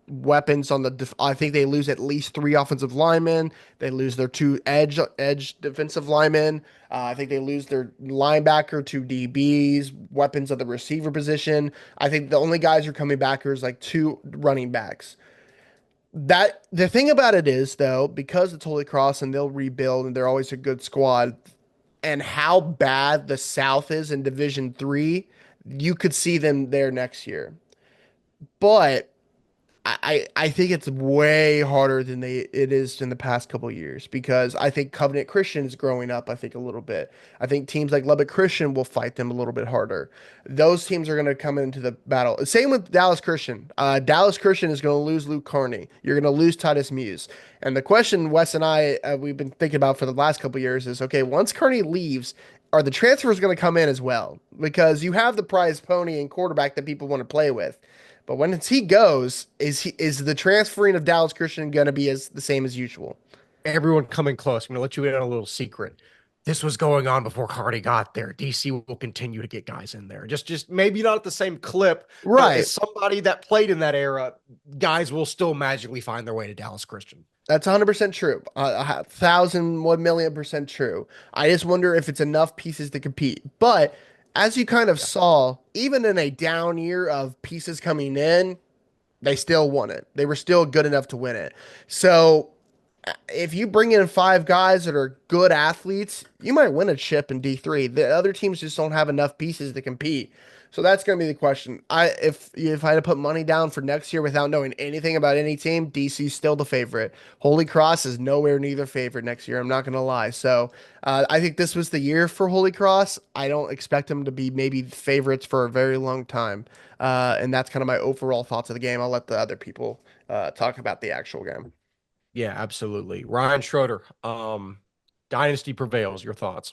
Weapons on I think they lose at least three offensive linemen. They lose their two edge defensive linemen. I think they lose their linebacker, two DBs, weapons at the receiver position. I think the only guys who are coming back are like two running backs. That the thing about it is though, because it's Holy Cross and they'll rebuild and they're always a good squad, and how bad the South is in Division 3, you could see them there next year. But I think it's way harder than it is in the past couple of years because I think Covenant Christian is growing up, I think a little bit. I think teams like Lubbock Christian will fight them a little bit harder. Those teams are going to come into the battle. Same with Dallas Christian. Dallas Christian is going to lose Luke Carney. You're going to lose Titus Muse. And the question Wes and I we've been thinking about for the last couple of years is okay, once Carney leaves, are the transfers going to come in as well? Because you have the prize pony and quarterback that people want to play with. But when he goes, is the transferring of Dallas Christian going to be as the same as usual? Everyone coming close. I'm going to let you in on a little secret. This was going on before Carney got there. DC will continue to get guys in there. Just maybe not at the same clip, but Right. as somebody that played in that era, guys will still magically find their way to Dallas Christian. That's 100% true. 1,000, 1,000,000% true. I just wonder if it's enough pieces to compete. But as you kind of saw, even in a down year of pieces coming in, they still won it. They were still good enough to win it. So if you bring in five guys that are good athletes, you might win a chip in D3. The other teams just don't have enough pieces to compete. So that's going to be the question. If I had to put money down for next year without knowing anything about any team, DC's still the favorite. Holy Cross is nowhere near their favorite next year. I'm not going to lie. So I think this was the year for Holy Cross. I don't expect them to be maybe favorites for a very long time. And that's kind of my overall thoughts of the game. I'll let the other people talk about the actual game. Yeah, absolutely. Ryan Schroeder, Dynasty prevails. Your thoughts?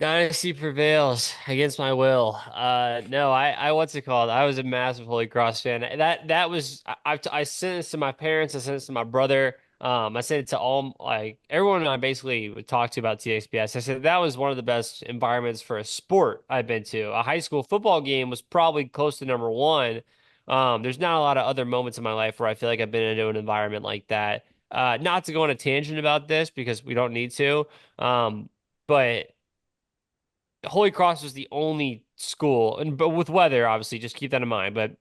Dynasty prevails against my will. No, I what's it called? I was a massive Holy Cross fan. That was I sent this to my parents. I sent this to my brother. I sent it to all like everyone I basically would talk to about TXPS. I said that was one of the best environments for a sport I've been to. A high school football game was probably close to number one. There's not a lot of other moments in my life where I feel like I've been into an environment like that. Not to go on a tangent about this because we don't need to. But Holy Cross was the only school, and but with weather, obviously, just keep that in mind. But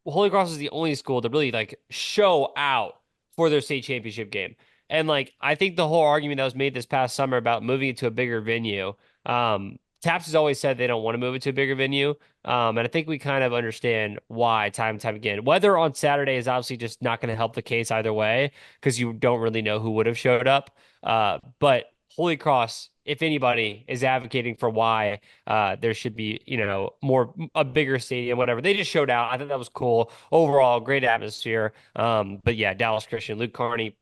Holy Cross was the only school to really like show out for their state championship game. And like I think the whole argument that was made this past summer about moving it to a bigger venue, TAPPS has always said they don't want to move it to a bigger venue. And I think we kind of understand why time and time again. Weather on Saturday is obviously just not going to help the case either way because you don't really know who would have showed up. But Holy Cross, if anybody, is advocating for why there should be, more a bigger stadium, whatever. They just showed out. I think that was cool. Overall, great atmosphere. But yeah, Dallas Christian, Luke Carney.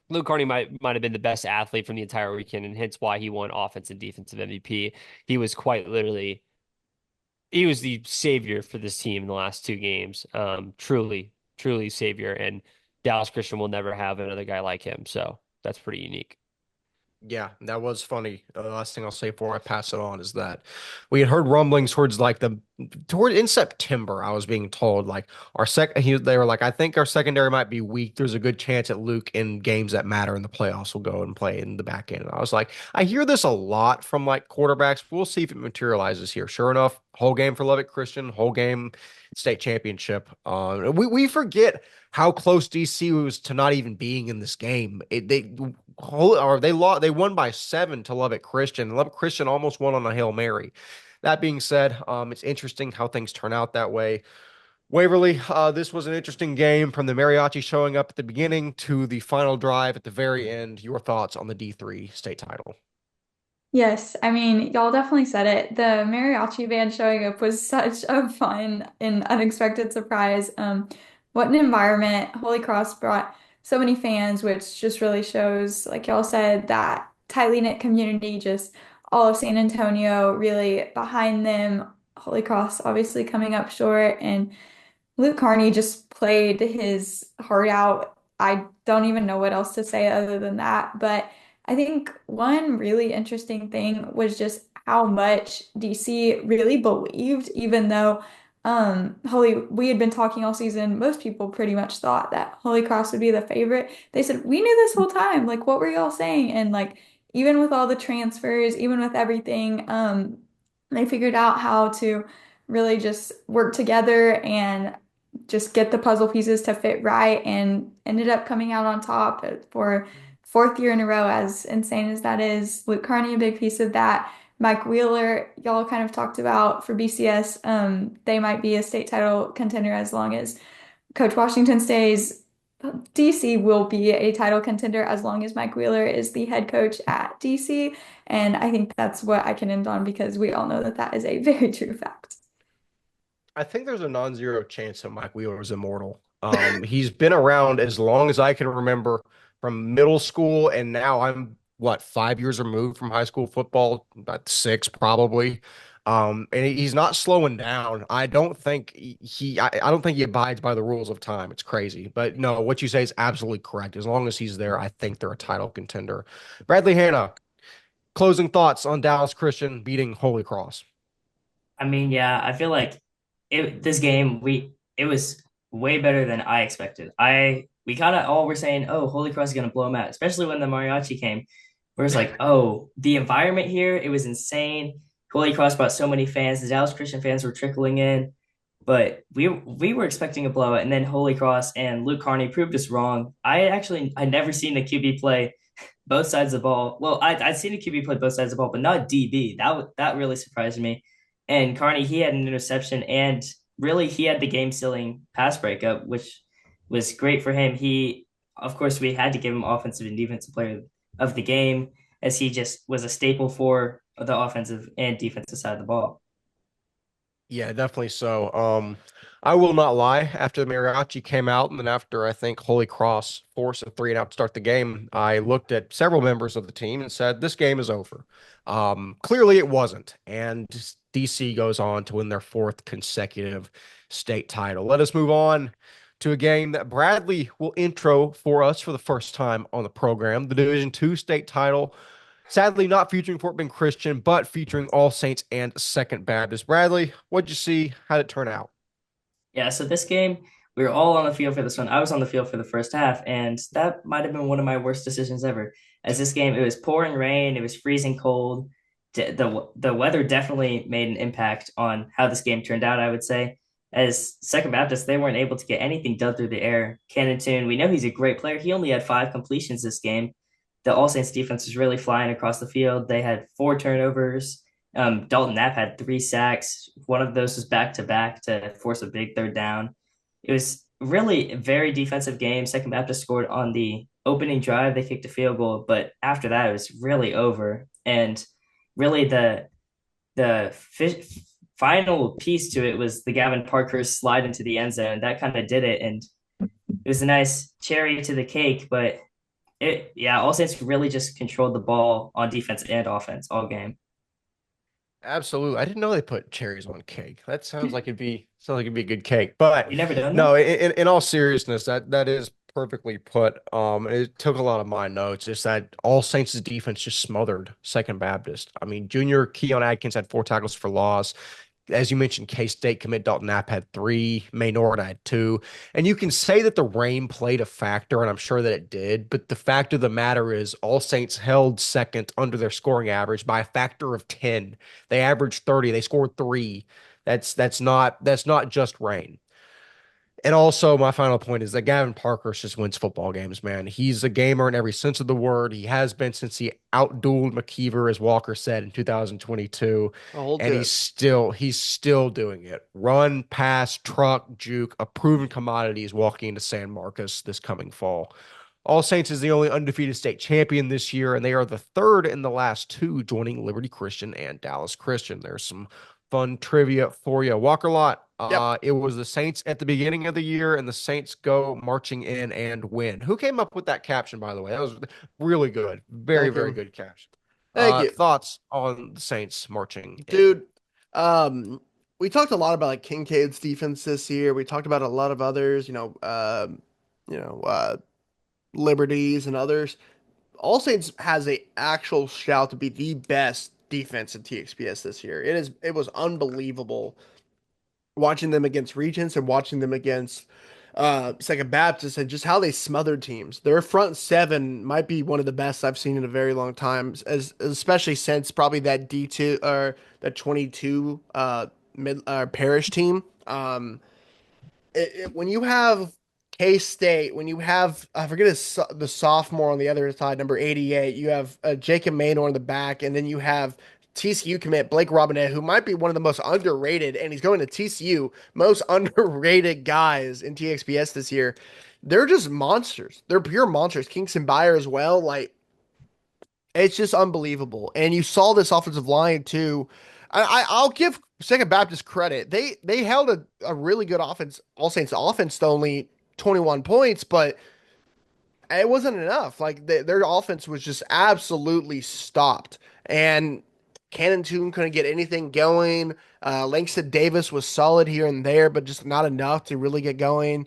Luke Carney might have been the best athlete from the entire weekend, and hence why he won offensive and defensive MVP. He was quite literally, he was the savior for this team in the last two games. Truly, truly savior. And Dallas Christian will never have another guy like him. So that's pretty unique. Yeah, that was funny. The last thing I'll say before I pass it on is that we had heard rumblings toward in September. I was being told like they were like, I think our secondary might be weak. There's a good chance that Luke in games that matter in the playoffs will go and play in the back end. And I was like, I hear this a lot from like quarterbacks. We'll see if it materializes here. Sure enough, whole game for Lubbock Christian, whole game state championship. We forget how close DC was to not even being in this game. They won by 7 to Lubbock Christian. Lubbock Christian almost won on a Hail Mary. That being said, it's interesting how things turn out that way. Waverly, this was an interesting game from the mariachi showing up at the beginning to the final drive at the very end. Your thoughts on the D3 state title? Yes, I mean, y'all definitely said it. The mariachi band showing up was such a fun and unexpected surprise. What an environment. Holy Cross brought so many fans, which just really shows, like y'all said, that tightly knit community, just all of San Antonio really behind them. Holy Cross obviously coming up short, and Luke Carney just played his heart out. I don't even know what else to say other than that. But I think one really interesting thing was just how much DC really believed, even though we had been talking all season. Most people pretty much thought that Holy Cross would be the favorite. They said, we knew this whole time. Like, what were y'all saying? And like, even with all the transfers, even with everything, they figured out how to really just work together and just get the puzzle pieces to fit right and ended up coming out on top for fourth year in a row, as insane as that is. Luke Carney, a big piece of that. Mike Wheeler, y'all kind of talked about for BCS. They might be a state title contender as long as Coach Washington stays. DC will be a title contender as long as Mike Wheeler is the head coach at DC. And I think that's what I can end on because we all know that that is a very true fact. I think there's a non-zero chance that Mike Wheeler is immortal. He's been around as long as I can remember from middle school, and now I'm what 5 years removed from high school football, about 6 probably. And he's not slowing down. I don't think he abides by the rules of time. It's crazy, but no, what you say is absolutely correct. As long as he's there, I think they're a title contender. Bradley Hanna, closing thoughts on Dallas Christian beating Holy Cross. I mean, yeah, I feel like this game it was way better than I expected. We kind of all were saying, "Oh, Holy Cross is gonna blow them out," especially when the mariachi came. Where it's like, "Oh, the environment here, it was insane." Holy Cross brought so many fans. The Dallas Christian fans were trickling in, but we were expecting a blowout, and then Holy Cross and Luke Carney proved us wrong. I never seen a QB play both sides of the ball. Well, I'd seen a QB play both sides of the ball, but not DB. That really surprised me. And Carney, he had an interception, and really he had the game sealing pass breakup, which was great for him. Of course, we had to give him offensive and defensive player of the game, as he just was a staple for the offensive and defensive side of the ball. Yeah, definitely so. I will not lie. After the mariachi came out, and then after I think Holy Cross forced a 3-and-out to start the game, I looked at several members of the team and said, "This game is over." Clearly, it wasn't, and DC goes on to win their fourth consecutive state title. Let us move on to a game that Bradley will intro for us for the first time on the program, the Division II state title. Sadly, not featuring Fort Bend Christian, but featuring All Saints and Second Baptist. Bradley, what'd you see? How'd it turn out? Yeah, so this game, we were all on the field for this one. I was on the field for the first half, and that might have been one of my worst decisions ever. As this game, it was pouring rain, it was freezing cold. The weather definitely made an impact on how this game turned out, I would say. As Second Baptist, they weren't able to get anything done through the air. Cannon Toon, we know he's a great player. He only had 5 completions this game. The All Saints defense was really flying across the field. They had 4 turnovers. Dalton Knapp had 3 sacks. One of those was back to back to force a big third down. It was really a very defensive game. Second Baptist scored on the opening drive. They kicked a field goal, but after that, it was really over. And really, the final piece to it was the Gavin Parkhurst slide into the end zone. That kind of did it, and it was a nice cherry to the cake. But All Saints really just controlled the ball on defense and offense all game. Absolutely. I didn't know they put cherries on cake. That sounds like it'd be a good cake. But You never done no, that? in all seriousness, that is perfectly put. It took a lot of my notes. Just that All Saints' defense just smothered Second Baptist. I mean, junior Keon Adkins had 4 tackles for loss. As you mentioned, K-State commit Dalton Knapp had 3, Maynard had 2. And you can say that the rain played a factor, and I'm sure that it did, but the fact of the matter is All Saints held second under their scoring average by a factor of 10. They averaged 30, they scored 3. That's not just rain. And also, my final point is that Gavin Parkhurst just wins football games, man. He's a gamer in every sense of the word. He has been since he outdueled McKeever, as Walker said in 2022, Oh, and good. he's still doing it. Run, pass, truck, juke, a proven commodity is walking into San Marcos this coming fall. All Saints is the only undefeated state champion this year, and they are the third in the last 2, joining Liberty Christian and Dallas Christian. There's some fun trivia for you. Walker Lott, Yep. it was the Saints at the beginning of the year, and the Saints go marching in and win. Who came up with that caption, by the way? That was really good. Very, Thank very you. good caption. Thank you. Thoughts on the Saints marching in? Dude, um, we talked a lot about like Kincaid's defense this year. We talked about a lot of others, you know, uh, Liberties and others. All Saints has a actual shout to be the best defense in TXPS this year. It was unbelievable watching them against Regents and watching them against Second Baptist and just how they smothered teams. Their front seven might be one of the best I've seen in a very long time, as especially since probably that D2 or that 22 mid Parish team. When you have K-State, when you have I forget the sophomore on the other side, number 88, you have Jacob Maynor in the back, and then you have TCU commit Blake Robinette, who might be one of the most underrated, and he's going to TCU, most underrated guys in TXPS this year. They're just monsters. They're pure monsters. Kingston Buyer as well. Like it's just unbelievable. And you saw this offensive line too. I'll give Second Baptist credit. They held a really good offense, All Saints offense to only 21 points, but it wasn't enough. Like their offense was just absolutely stopped. And Cannon Toon couldn't get anything going. Langston Davis was solid here and there, but just not enough to really get going.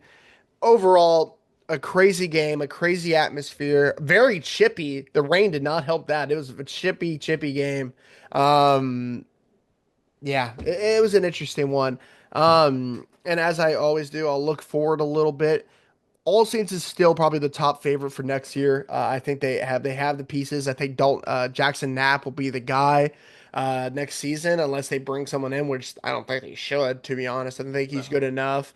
Overall, a crazy game, a crazy atmosphere, very chippy. The rain did not help that. It was a chippy game. Um, yeah, it was an interesting one. And as I always do, I'll look forward a little bit. All Saints is still probably the top favorite for next year. I think they have the pieces. I think Dalton Jackson Knapp will be the guy next season unless they bring someone in, which I don't think they should. To be honest, I don't think he's good enough.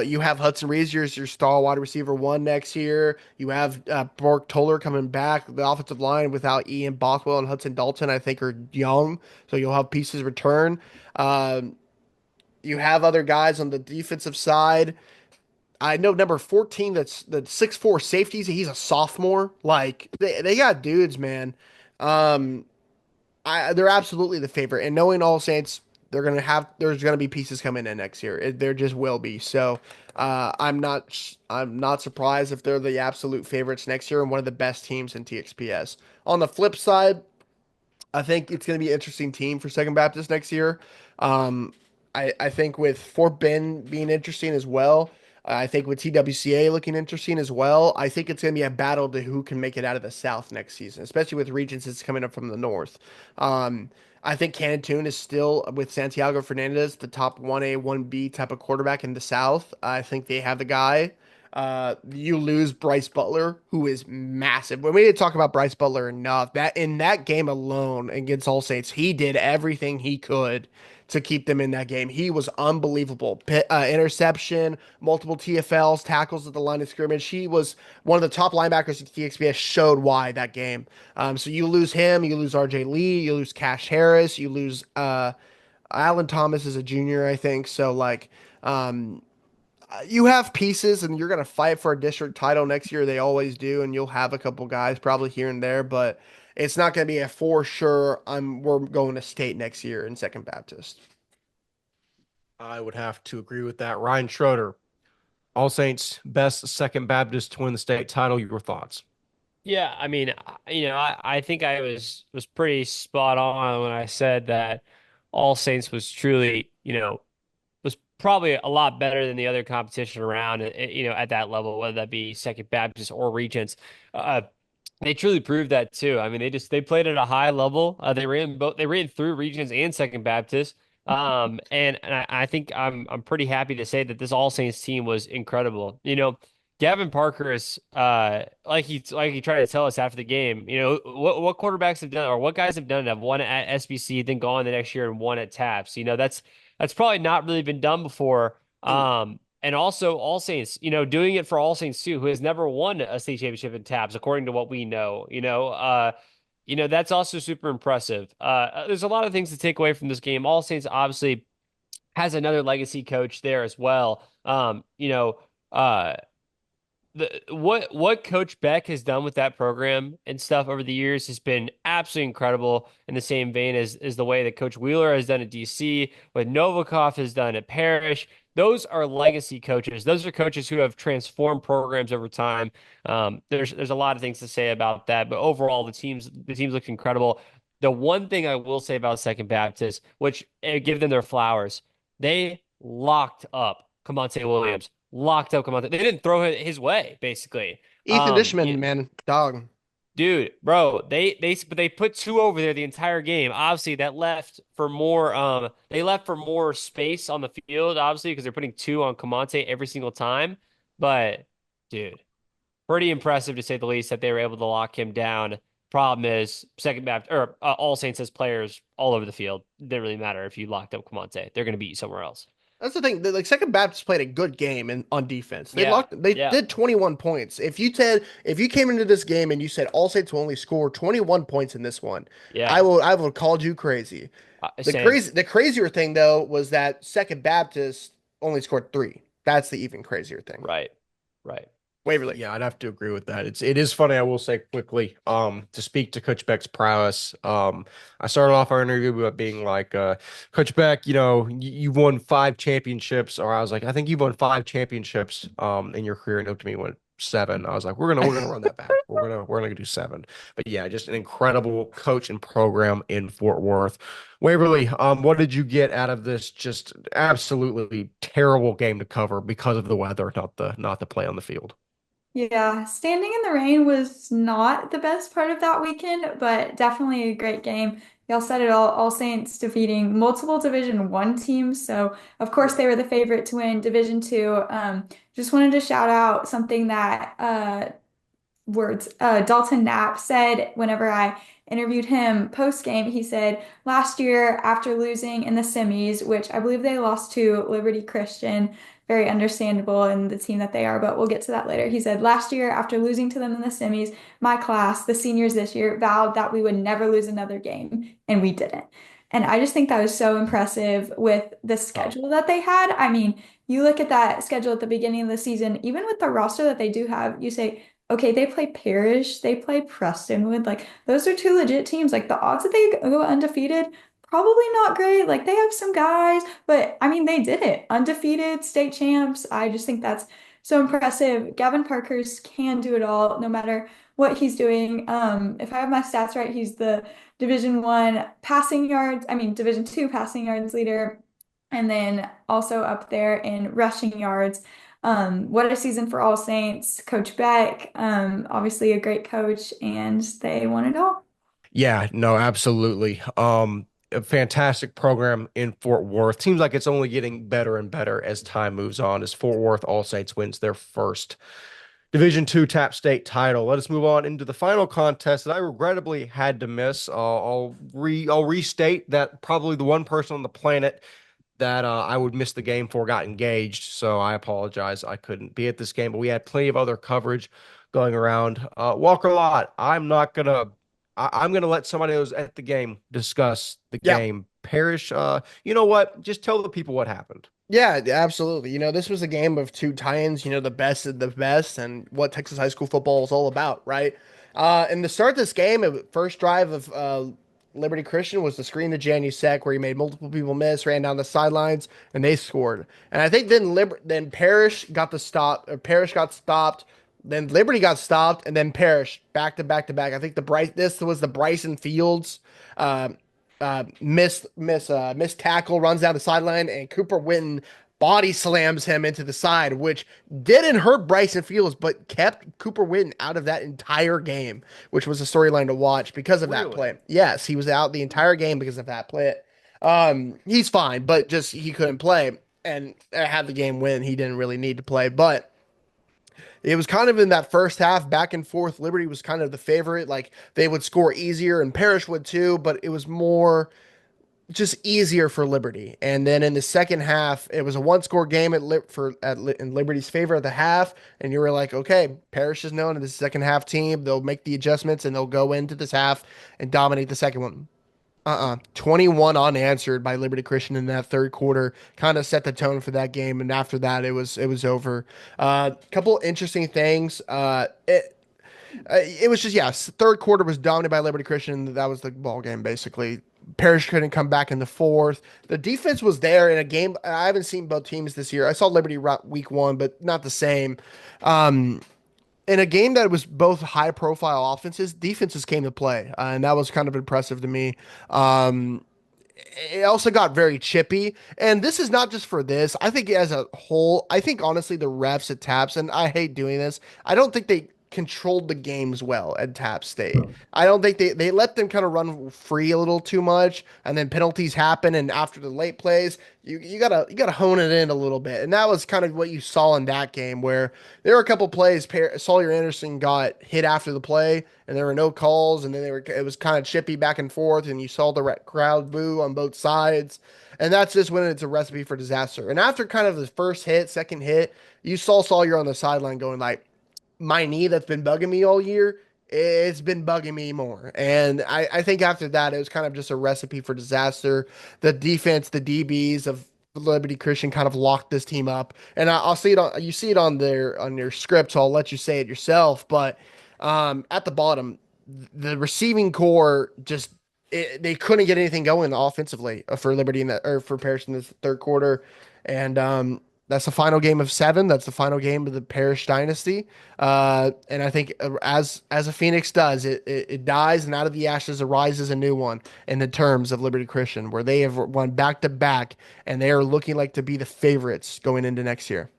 You have Hudson Reeser as your star wide receiver one next year. You have Bork Toller coming back. The offensive line without Ian Bothwell and Hudson Dalton, I think, are young, so you'll have pieces return. Um, you have other guys on the defensive side. I know number 14, that's the 6'4" safeties. He's a sophomore. Like they got dudes, man. Um, they're absolutely the favorite. And knowing All Saints, there's gonna be pieces coming in next year. There just will be. So I'm not surprised if they're the absolute favorites next year and one of the best teams in TXPS. On the flip side, I think it's going to be an interesting team for Second Baptist next year. Um, I think with Fort Bend being interesting as well. I think with TWCA looking interesting as well. I think it's going to be a battle to who can make it out of the South next season, especially with regions that's coming up from the North. Um, I think Canton is still with Santiago Fernandez, the top 1A, 1B type of quarterback in the South. I think they have the guy. You lose Bryce Butler, who is massive. When we didn't talk about Bryce Butler enough, that in that game alone against All Saints, he did everything he could to keep them in that game. He was unbelievable. Interception, multiple TFLs, tackles at the line of scrimmage. He was one of the top linebackers at TXPS. Showed why that game. So you lose him, you lose RJ Lee, you lose Cash Harris, you lose Alan Thomas is a junior, I think. So like. You have pieces and you're going to fight for a district title next year. They always do. And you'll have a couple guys probably here and there, but it's not going to be a for sure. We're going to state next year in Second Baptist. I would have to agree with that. Ryan Schroeder, All Saints best Second Baptist to win the state title. Your thoughts? Yeah, I mean, I think I was pretty spot on when I said that All Saints was truly, was probably a lot better than the other competition around, at that level, whether that be Second Baptist or Regents. Uh, they truly proved that too. I mean, they played at a high level. They ran through Regents and Second Baptist. And I think I'm pretty happy to say that this All Saints team was incredible. Gavin Parker is like he tried to tell us after the game. What quarterbacks have done or what guys have done it, have won at SBC, then gone the next year and won at TAPPS. That's probably not really been done before. And also All Saints, doing it for All Saints too, who has never won a state championship in TAPPS, according to what we know. That's also super impressive. There's a lot of things to take away from this game. All Saints obviously has another legacy coach there as well. Uh, what Coach Beck has done with that program and stuff over the years has been absolutely incredible. In the same vein as the way that Coach Wheeler has done at DC, what Novikov has done at Parish. Those are legacy coaches. Those are coaches who have transformed programs over time. There's a lot of things to say about that, but overall the teams look incredible. The one thing I will say about Second Baptist, which give them their flowers, they locked up Camonte Williams. Locked up Camonte. They didn't throw it his way, basically. Ethan Dishman, man, dog. Dude, bro, they put two over there the entire game. Obviously, that left for more. They left for more space on the field, obviously, because they're putting two on Camonte every single time. But, dude, pretty impressive to say the least that they were able to lock him down. Problem is, Second Baptist or All Saints has players all over the field. It didn't really matter if you locked up Camonte; they're going to beat you somewhere else. That's the thing. Like Second Baptist played a good game on defense. Yeah, They yeah. did 21 points. If you came into this game and you said All Saints will only score 21 points in this one, Yeah. I would have called you crazy. Same. The crazier thing though was that Second Baptist only scored 3. That's the even crazier thing. Right. Waverly. Yeah, I'd have to agree with that. It is funny, I will say quickly, to speak to Coach Beck's prowess. I started off our interview by being like, Coach Beck, you've won 5 championships, or I was like, I think you've won 5 championships in your career, and up to me went 7. I was like, we're gonna run that back. We're gonna do 7. But yeah, just an incredible coach and program in Fort Worth. Waverly, what did you get out of this just absolutely terrible game to cover because of the weather, not the play on the field? Yeah, standing in the rain was not the best part of that weekend, but definitely a great game. Y'all said it all Saints defeating multiple Division One teams. So of course they were the favorite to win Division Two. Just wanted to shout out something that Dalton Knapp said whenever I interviewed him post game. He said last year after losing in the semis, which I believe they lost to Liberty Christian, very understandable in the team that they are, but we'll get to that later. He said last year after losing to them in the semis, my class, the seniors this year, vowed that we would never lose another game, and we didn't. And I just think that was so impressive with the schedule that they had. I mean, you look at that schedule at the beginning of the season, even with the roster that they do have, you say, okay, they play Parish, they play Prestonwood. Like those are 2 legit teams. Like the odds that they go undefeated, probably not great. Like they have some guys, but I mean, they did it. Undefeated state champs. I just think that's so impressive. Gavin Parkhurst can do it all, no matter what he's doing. If I have my stats right, he's the Division 1 passing yards, I mean, Division 2 passing yards leader, and then also up there in rushing yards. What a season for All Saints. Coach Beck, obviously a great coach, and they won it all. Yeah, no, absolutely. A fantastic program in Fort Worth. Seems like it's only getting better and better as time moves on, as Fort Worth All Saints wins their first Division 2 TAP state title. Let us move on into the final contest that I regrettably had to miss. I'll restate that probably the one person on the planet that I would miss the game for got engaged. So I apologize. I couldn't be at this game, but we had plenty of other coverage going around. Walker Lott, I'm gonna let somebody who's at the game discuss the Yeah. game. Parish, you know what? Just tell the people what happened. Yeah, absolutely. This was a game of two Titans, the best of the best, and what Texas high school football is all about, right? And to start this game, first drive of Liberty Christian was the screen to Janusek, where he made multiple people miss, ran down the sidelines, and they scored. And I think then Parish got the stop, or Parish got stopped, then Liberty got stopped, and then Parish back to back to back. I think this was the Bryson Fields. Uh, missed tackle, runs down the sideline, and Cooper Witten body slams him into the side, which didn't hurt Bryson Fields, but kept Cooper Witten out of that entire game, which was a storyline to watch because of that play. Yes, he was out the entire game because of that play. He's fine, but just he couldn't play and had the game win. He didn't really need to play, but it was kind of in that first half, back and forth. Liberty was kind of the favorite. Like they would score easier, and Parish would too, but it was more just easier for Liberty. And then in the second half, it was a one-score game in Liberty's favor at the half, and you were like, okay, Parish is known as the second half team. They'll make the adjustments and they'll go into this half and dominate the second one. 21 unanswered by Liberty Christian in that third quarter kind of set the tone for that game, and after that it was over. Couple interesting things. It was just, yes, third quarter was dominated by Liberty Christian. That was the ball game basically. Parish couldn't come back in the fourth. The defense was there in a game. I haven't seen both teams this year. I saw Liberty week 1, but not the same. In a game that was both high profile offenses, defenses came to play, and that was kind of impressive to me. It also got very chippy, and this is not just for this. I think as a whole, I think honestly the refs at TAPPS, and I hate doing this, I don't think they controlled the games well at TAPPS State. I don't think they let them kind of run free a little too much, and then penalties happen, and after the late plays, you gotta hone it in a little bit, and that was kind of what you saw in that game, where there were a couple plays. Sawyer Anderson got hit after the play, and there were no calls, and then it was kind of chippy back and forth, and you saw the crowd boo on both sides, and that's just when it's a recipe for disaster. And after kind of the first hit, second hit, you saw Sawyer on the sideline going like, my knee that's been bugging me all year, it's been bugging me more. And I think after that, it was kind of just a recipe for disaster. The defense, the DBs of Liberty Christian kind of locked this team up. And I'll see it you see it on your script, so I'll let you say it yourself. But at the bottom, the receiving core just they couldn't get anything going offensively for Liberty or for Parish in the third quarter. And that's the final game of 7. That's the final game of the Parish dynasty. And I think as a phoenix does, it dies, and out of the ashes arises a new one in the terms of Liberty Christian, where they have won back to back, and they are looking like to be the favorites going into next year.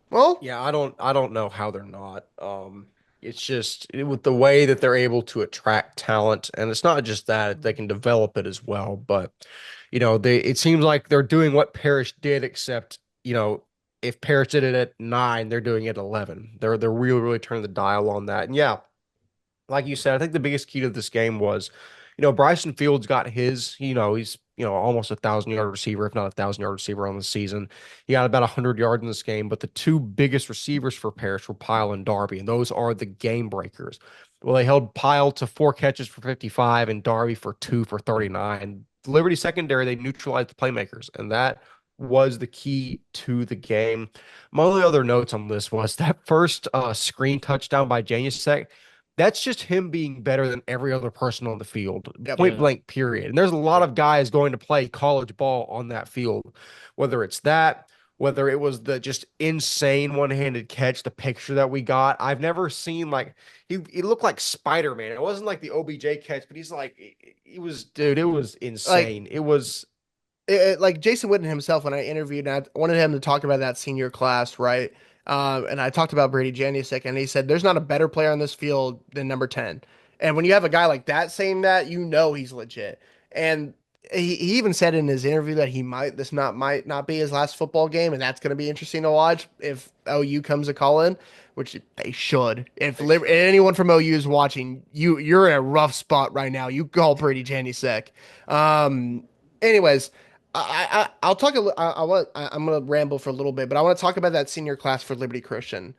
Well, Yeah, I don't know how they're not. It's just with the way that they're able to attract talent, and it's not just that they can develop it as well, but it seems like they're doing what Parish did, except if Parish did it at 9, they're doing it at 11. They're really, really turning the dial on that. And yeah, like you said, I think the biggest key to this game was, Bryson Fields got his, he's, almost 1,000-yard receiver, if not 1,000-yard receiver on the season. He got about 100 yards in this game, but the two biggest receivers for Parish were Pyle and Darby, and those are the game breakers. Well, they held Pyle to 4 catches for 55 and Darby for 2 for 39. Liberty secondary, they neutralized the playmakers, and that was the key to the game. My only other notes on this was that first screen touchdown by Janusek. that's just him being better than every other person on the field, Yep. point Yeah. blank, period. And there's a lot of guys going to play college ball on that field, whether it's that, whether it was the just insane one-handed catch, the picture that we got. I've never seen like he looked like Spider-Man. It wasn't like the OBJ catch, but he's like he was, dude, it was Like insane. It was like Jason Witten himself, when I interviewed, I wanted him to talk about that senior class, right? And I talked about Brady Janusik, and he said there's not a better player on this field than number 10. And when you have a guy like that saying that, you know he's legit. And he even said in his interview that might not be his last football game, and that's going to be interesting to watch if OU comes to call in, which they should. If anyone from OU is watching, you're in a rough spot right now. You call Brady Janusik. Anyways. I'll talk a little. I'm gonna ramble for a little bit, but I want to talk about that senior class for Liberty Christian.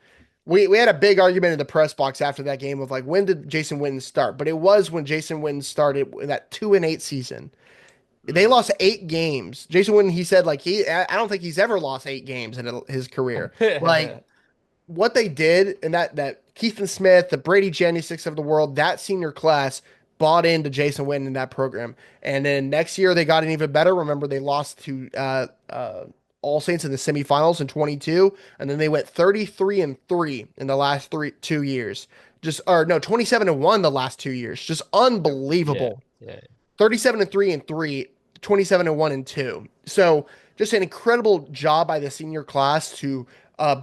We had a big argument in the press box after that game of like, when did Jason Witten start? But it was when Jason Witten started in that 2-8 season. They lost 8 games. Jason Witten, he said like I don't think he's ever lost 8 games in his career. Like what they did, and that Keith and Smith, the Brady Janusik of the world, that senior class bought into Jason Witten in that program. And then next year they got an even better. Remember, they lost to All Saints in the semifinals in 22, and then they went 33-3 in the last 2 years. 27-1 the last 2 years. Just Yeah. unbelievable. Yeah. 37-3 and 3, 27-1 and 2. So just an incredible job by the senior class to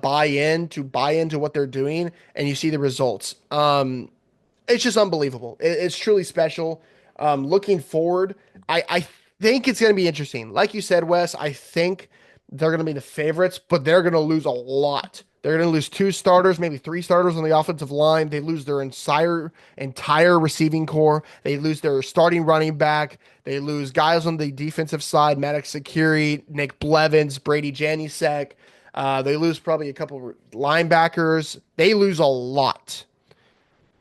buy into what they're doing, and you see the results. It's just unbelievable. It's truly special. Looking forward, I think it's going to be interesting. Like you said, Wes, I think they're going to be the favorites, but they're going to lose a lot. They're going to lose 2 starters, maybe 3 starters on the offensive line. They lose their entire receiving core. They lose their starting running back. They lose guys on the defensive side, Maddox Security, Nick Blevins, Brady Janusek. They lose probably a couple linebackers. They lose a lot.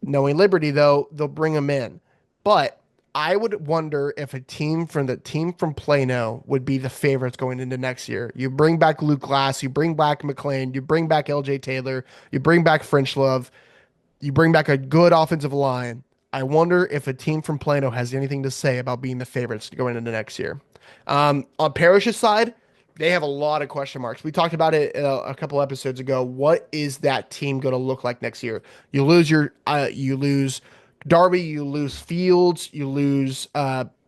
Knowing Liberty, though, they'll bring them in. But I would wonder if the team from Plano would be the favorites going into next year. You bring back Luke Glass, you bring back McLean, you bring back LJ Taylor, you bring back French Love, you bring back a good offensive line. I wonder if a team from Plano has anything to say about being the favorites going into next year. On Parish's side, they have a lot of question marks. We talked about it a couple episodes ago. What is that team going to look like next year? You lose Darby, you lose Fields, you lose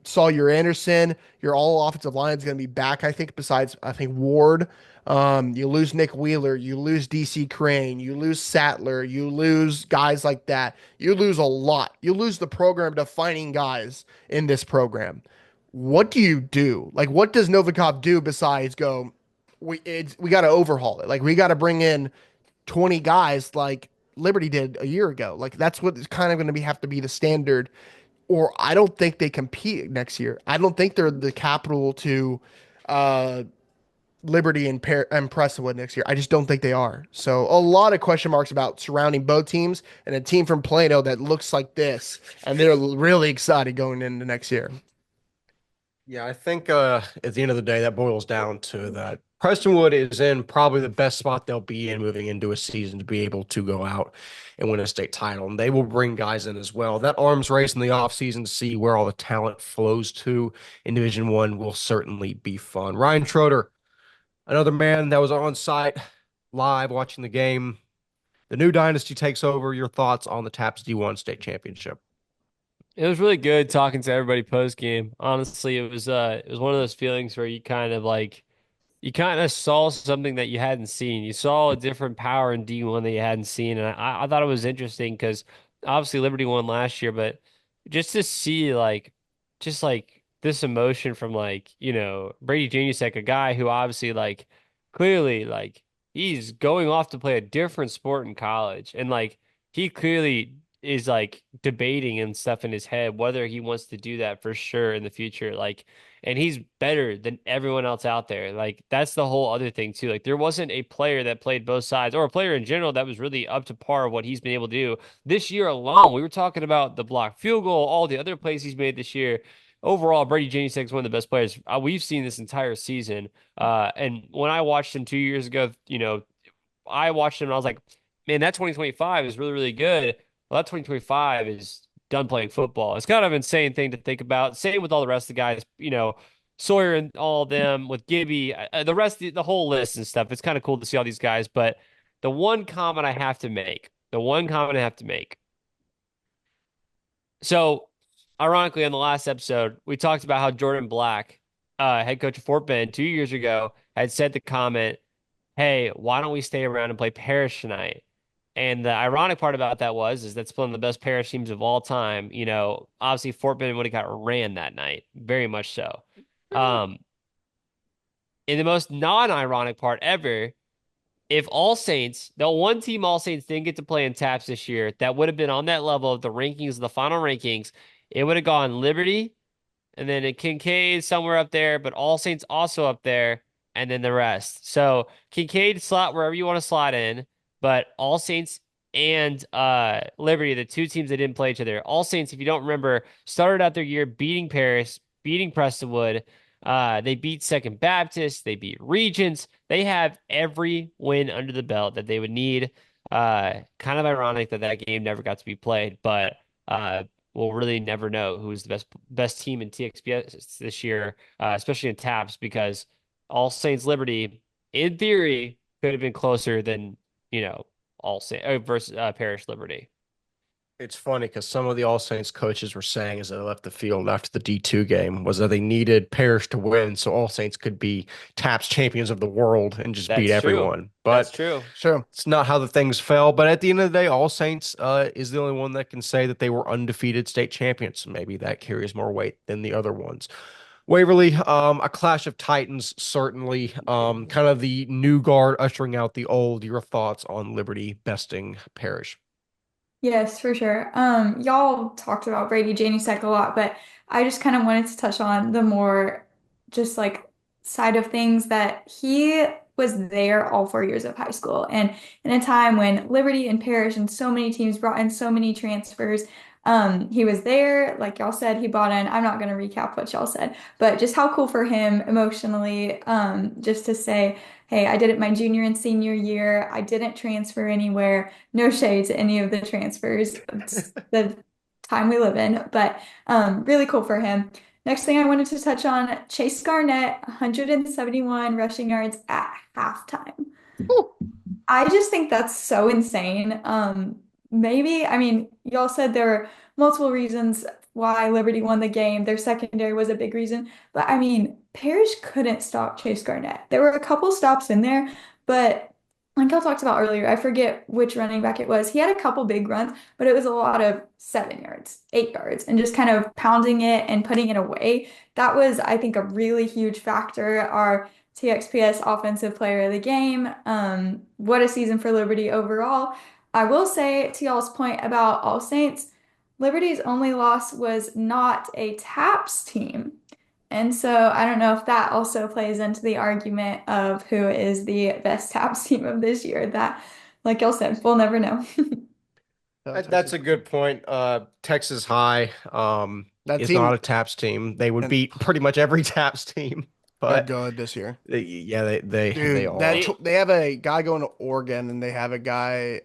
Sawyer Anderson. Your all offensive line is going to be back, I think. Besides, I think Ward. You lose Nick Wheeler, you lose DC Crane, you lose Sattler, you lose guys like that. You lose a lot. You lose the program defining guys in this program. What do you do? Like, what does Novikov do besides go? We got to overhaul it. Like, we got to bring in 20 guys like Liberty did a year ago. Like, that's what is kind of going to have to be the standard. Or I don't think they compete next year. I don't think they're the capital to uh, Liberty and Prestonwood next year. I just don't think they are. So a lot of question marks about surrounding both teams and a team from Plano that looks like this, and they're really excited going into next year. Yeah, I think at the end of the day, that boils down to that Prestonwood is in probably the best spot they'll be in moving into a season to be able to go out and win a state title. And they will bring guys in as well. That arms race in the offseason to see where all the talent flows to in Division One will certainly be fun. Ryan Schroeder, another man that was on site live watching the game. The new dynasty takes over. Your thoughts on the TAPPS D1 state championship? It was really good talking to everybody post game. Honestly, it was one of those feelings where you kind of saw something that you hadn't seen. You saw a different power in D1 that you hadn't seen, and I thought it was interesting because obviously Liberty won last year, but just to see just like this emotion from Brady Genius, like a guy who obviously clearly he's going off to play a different sport in college, and he clearly is debating and stuff in his head whether he wants to do that for sure in the future. And he's better than everyone else out there. That's the whole other thing too. There wasn't a player that played both sides or a player in general that was really up to par of what he's been able to do this year alone. We were talking about the block field goal, all the other plays he's made this year. Overall, Brady Janusek is one of the best players we've seen this entire season. And when I watched him 2 years ago, I watched him and I was like, man, that 2025 is really, really good. Well, that 2025 is done playing football. It's kind of an insane thing to think about. Same with all the rest of the guys, Sawyer and all of them with Gibby, the rest, the whole list and stuff. It's kind of cool to see all these guys. But the one comment I have to make. So, ironically, on the last episode, we talked about how Jordan Black, head coach of Fort Bend 2 years ago, had said the comment, "Hey, why don't we stay around and play Parish tonight?" And the ironic part about that is that's one of the best Parish teams of all time. Obviously Fort Bend would have got ran that night, very much so. Um, and the most non-ironic part ever, if All Saints, the one team All Saints didn't get to play in TAPPS this year, that would have been on that level of the rankings, the final rankings, it would have gone Liberty, and then a Kincaid somewhere up there, but All Saints also up there, and then the rest. So Kincaid slot wherever you want to slot in, but All Saints and Liberty, the two teams that didn't play each other. All Saints, if you don't remember, started out their year beating Paris, beating Prestonwood. They beat Second Baptist. They beat Regents. They have every win under the belt that they would need. Kind of ironic that that game never got to be played, but we'll really never know who's the best team in TXPS this year, especially in TAPPS, because All Saints Liberty, in theory, could have been closer than All Saints versus Parish Liberty. It's funny because some of the All Saints coaches were saying as they left the field after the D2 game was that they needed Parish to win so All Saints could be TAPPS champions of the world and just beat That's true. everyone. That's But true. Sure. it's not how the things fell. But at the end of the day, All Saints is the only one that can say that they were undefeated state champions. Maybe that carries more weight than the other ones. Waverly, a clash of titans, certainly. Kind of the new guard ushering out the old. Your thoughts on Liberty besting Parish? Yes, for sure. Y'all talked about Brady Janisek a lot, but I just kind of wanted to touch on the more just like side of things that he was there all 4 years of high school. And in a time when Liberty and Parish and so many teams brought in so many transfers, he was there. Like y'all said, he bought in. I'm not going to recap what y'all said, but just how cool for him emotionally, just to say, hey, I did it my junior and senior year. I didn't transfer anywhere. No shade to any of the transfers. It's the time we live in, but really cool for him. Next thing I wanted to touch on, Chase Garnett, 171 rushing yards at halftime. I just think that's so insane. Maybe, I mean, y'all said there were multiple reasons why Liberty won the game. Their secondary was a big reason. But I mean, Parrish couldn't stop Chase Garnett. There were a couple stops in there, but like I talked about earlier, I forget which running back it was. He had a couple big runs, but it was a lot of 7 yards, 8 yards, and just kind of pounding it and putting it away. That was, I think, a really huge factor. Our TXPS offensive player of the game. What a season for Liberty overall. I will say to y'all's point about All Saints, Liberty's only loss was not a TAPPS team. And so I don't know if that also plays into the argument of who is the best TAPPS team of this year. That, like y'all said, we'll never know. That's a good point. Texas High That is team- not a TAPPS team. They would And- beat pretty much every TAPPS team, They're but good this year. they Dude, are. they have a guy going to Oregon, and they have a guy.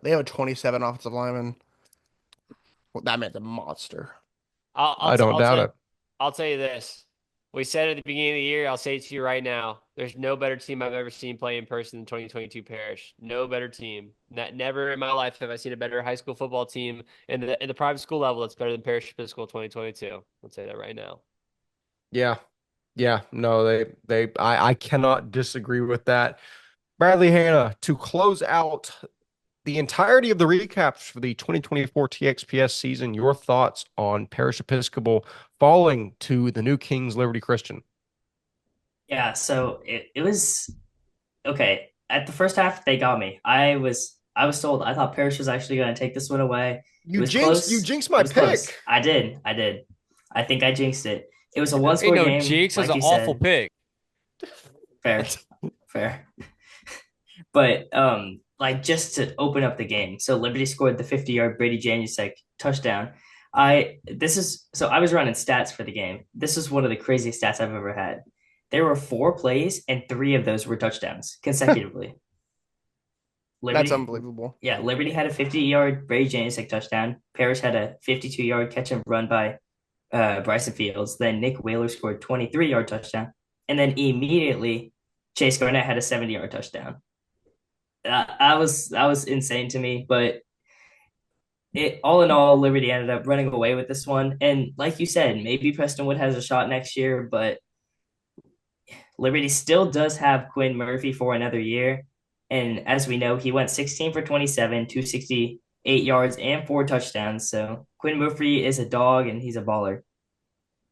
They have a 27 offensive lineman. Well, that man's a monster. I don't doubt it. I'll tell you this. We said at the beginning of the year, I'll say it to you right now. There's no better team I've ever seen play in person than 2022 Parish. No better team. Never in my life have I seen a better high school football team in the private school level that's better than Parish Physical 2022. I'll say that right now. Yeah. Yeah. No, I cannot disagree with that. Bradley Hanna, to close out the entirety of the recaps for the 2024 TXPS season, your thoughts on Parish Episcopal falling to the New Kings Liberty Christian? Yeah, so it was okay. At the first half, they got me. I was told I thought Parish was actually going to take this one away. It was close. You jinxed It my was pick. close. I did. I think I jinxed it. It was a one Ain't score no game. jinx. Like That's an you awful said. pick. Fair, fair. But like just to open up the game, so Liberty scored the 50-yard Brady Janusek touchdown. I was running stats for the game. This is one of the craziest stats I've ever had. There were 4 plays, and 3 of those were touchdowns consecutively. That's Liberty, unbelievable. yeah, Liberty had a 50-yard Brady Janicek touchdown. Parish had a 52-yard catch and run by Bryson Fields. Then Nick Whaler scored 23-yard touchdown, and then immediately Chase Garnett had a 70-yard touchdown. That was insane to me, but it all in all, Liberty ended up running away with this one. And like you said, maybe Prestonwood has a shot next year, but Liberty still does have Quinn Murphy for another year. And as we know, he went 16 for 27, 268 yards, and 4 touchdowns. So Quinn Murphy is a dog and he's a baller.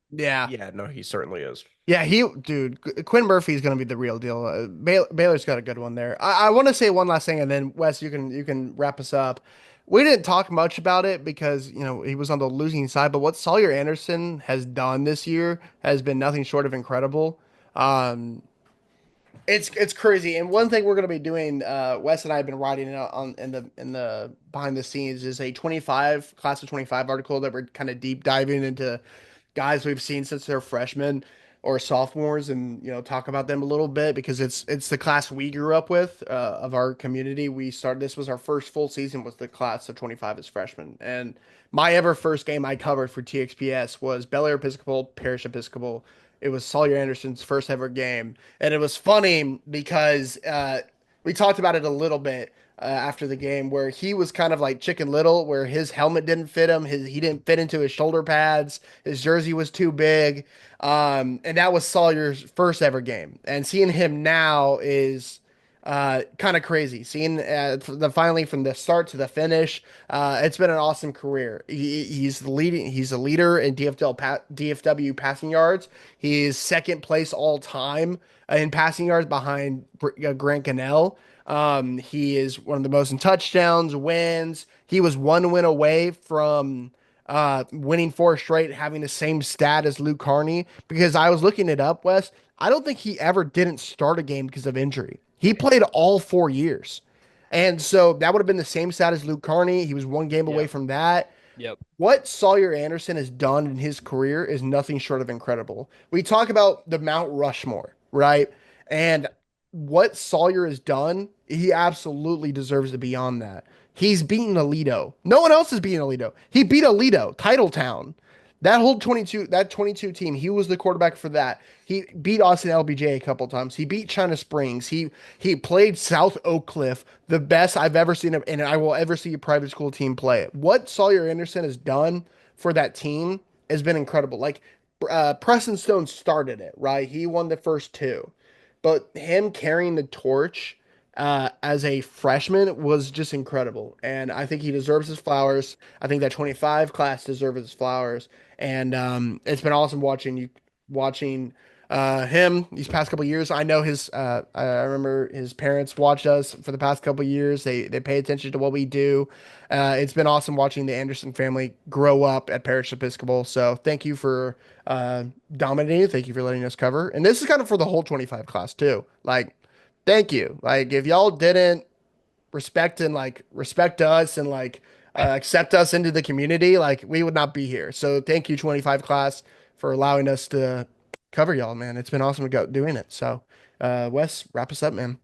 Yeah. Yeah, no, he certainly is. Yeah, Quinn Murphy is going to be the real deal. Baylor's got a good one there. I want to say one last thing, and then Wes, you can wrap us up. We didn't talk much about it because he was on the losing side, but what Sawyer Anderson has done this year has been nothing short of incredible. Um, it's crazy. And one thing we're going to be doing, Wes and I have been writing it on in the behind the scenes is a 25 class of 25 article that we're kind of deep diving into guys we've seen since they're freshmen or sophomores, and talk about them a little bit because it's the class we grew up with, of our community. This was our first full season with the class of 25 as freshmen, and my ever first game I covered for TXPS was Bel Air Episcopal, Parish Episcopal. It was Sawyer Anderson's first ever game, and it was funny because we talked about it a little bit after the game, where he was kind of like Chicken Little, where his helmet didn't fit him, he didn't fit into his shoulder pads, his jersey was too big, and that was Sawyer's first ever game. And seeing him now is kind of crazy. Seeing finally from the start to the finish, it's been an awesome career. He's leading. He's a leader in DFW passing yards. He's second place all time in passing yards behind Grant Gunnell. He is one of the most in touchdowns, wins. He was one win away from winning four straight, having the same stat as Luke Carney. Because I was looking it up, Wes. I don't think he ever didn't start a game because of injury. He played all 4 years. And so that would have been the same stat as Luke Carney. He was one game away Yep. from that. Yep. What Sawyer Anderson has done in his career is nothing short of incredible. We talk about the Mount Rushmore, right? And what Sawyer has done, he absolutely deserves to be on that. He's beaten Alito. No one else is beating Alito. He beat Alito, Titletown. That 22 team, he was the quarterback for that. He beat Austin LBJ a couple times. He beat China Springs. He played South Oak Cliff, the best I've ever seen him, and I will ever see a private school team play it. What Sawyer Anderson has done for that team has been incredible. Like Preston Stone started it, right? He won the first two, but him carrying the torch as a freshman was just incredible, and I think he deserves his flowers. I think that 25 class deserves his flowers, and it's been awesome watching him these past couple years. I know I remember his parents watched us for the past couple years. They pay attention to what we do. It's been awesome watching the Anderson family grow up at Parish Episcopal. So thank you for dominating. Thank you for letting us cover. And this is kind of for the whole 25 class too. Like, thank you. Like, if y'all didn't respect us and accept us into the community, like, we would not be here. So thank you, 25 class, for allowing us to cover y'all, man. It's been awesome to go doing it. So Wes, wrap us up, man.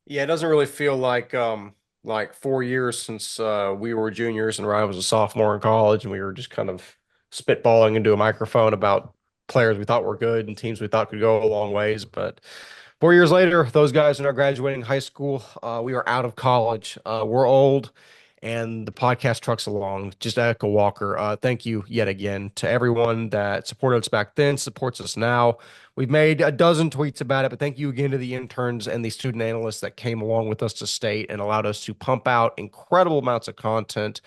Yeah, it doesn't really feel like 4 years since we were juniors and Ryan was a sophomore in college, and we were just kind of spitballing into a microphone about players we thought were good and teams we thought could go a long ways. But 4 years later, those guys are now graduating high school. We are out of college. We're old, and the podcast trucks along. Just echo Walker. Thank you yet again to everyone that supported us back then, supports us now. We've made a dozen tweets about it, but thank you again to the interns and the student analysts that came along with us to state and allowed us to pump out incredible amounts of content.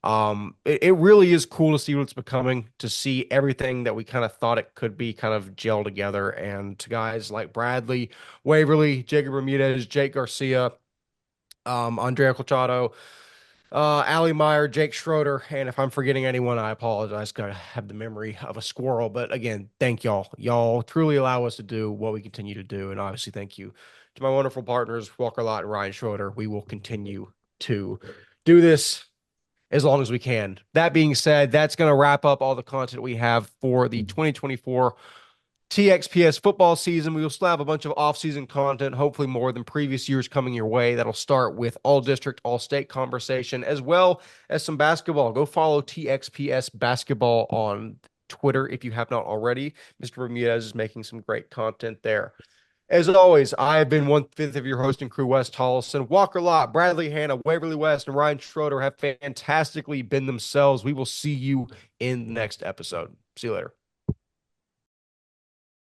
It really is cool to see what it's becoming, to see everything that we kind of thought it could be kind of gel together. And to guys like Bradley, Waverly, Jacob Ramirez, Jake Garcia, Andrea Colchado, Ali Meyer, Jake Schroeder, and if I'm forgetting anyone, I apologize. Gotta have the memory of a squirrel. But again, thank y'all. Y'all truly allow us to do what we continue to do. And obviously, thank you to my wonderful partners, Walker Lott and Ryan Schroeder. We will continue to do this as long as we can. That being said, that's going to wrap up all the content we have for the 2024 TXPS football season. We will still have a bunch of off-season content, hopefully more than previous years coming your way. That'll start with all district, all state conversation, as well as some basketball. Go follow TXPS basketball on Twitter if you have not already. Mr. Bermudez is making some great content there. As always, I have been 1/5 of your hosting crew, Wes Tolleson. Walker Lott, Bradley Hanna, Waverly West, and Ryan Schroeder have fantastically been themselves. We will see you in the next episode. See you later.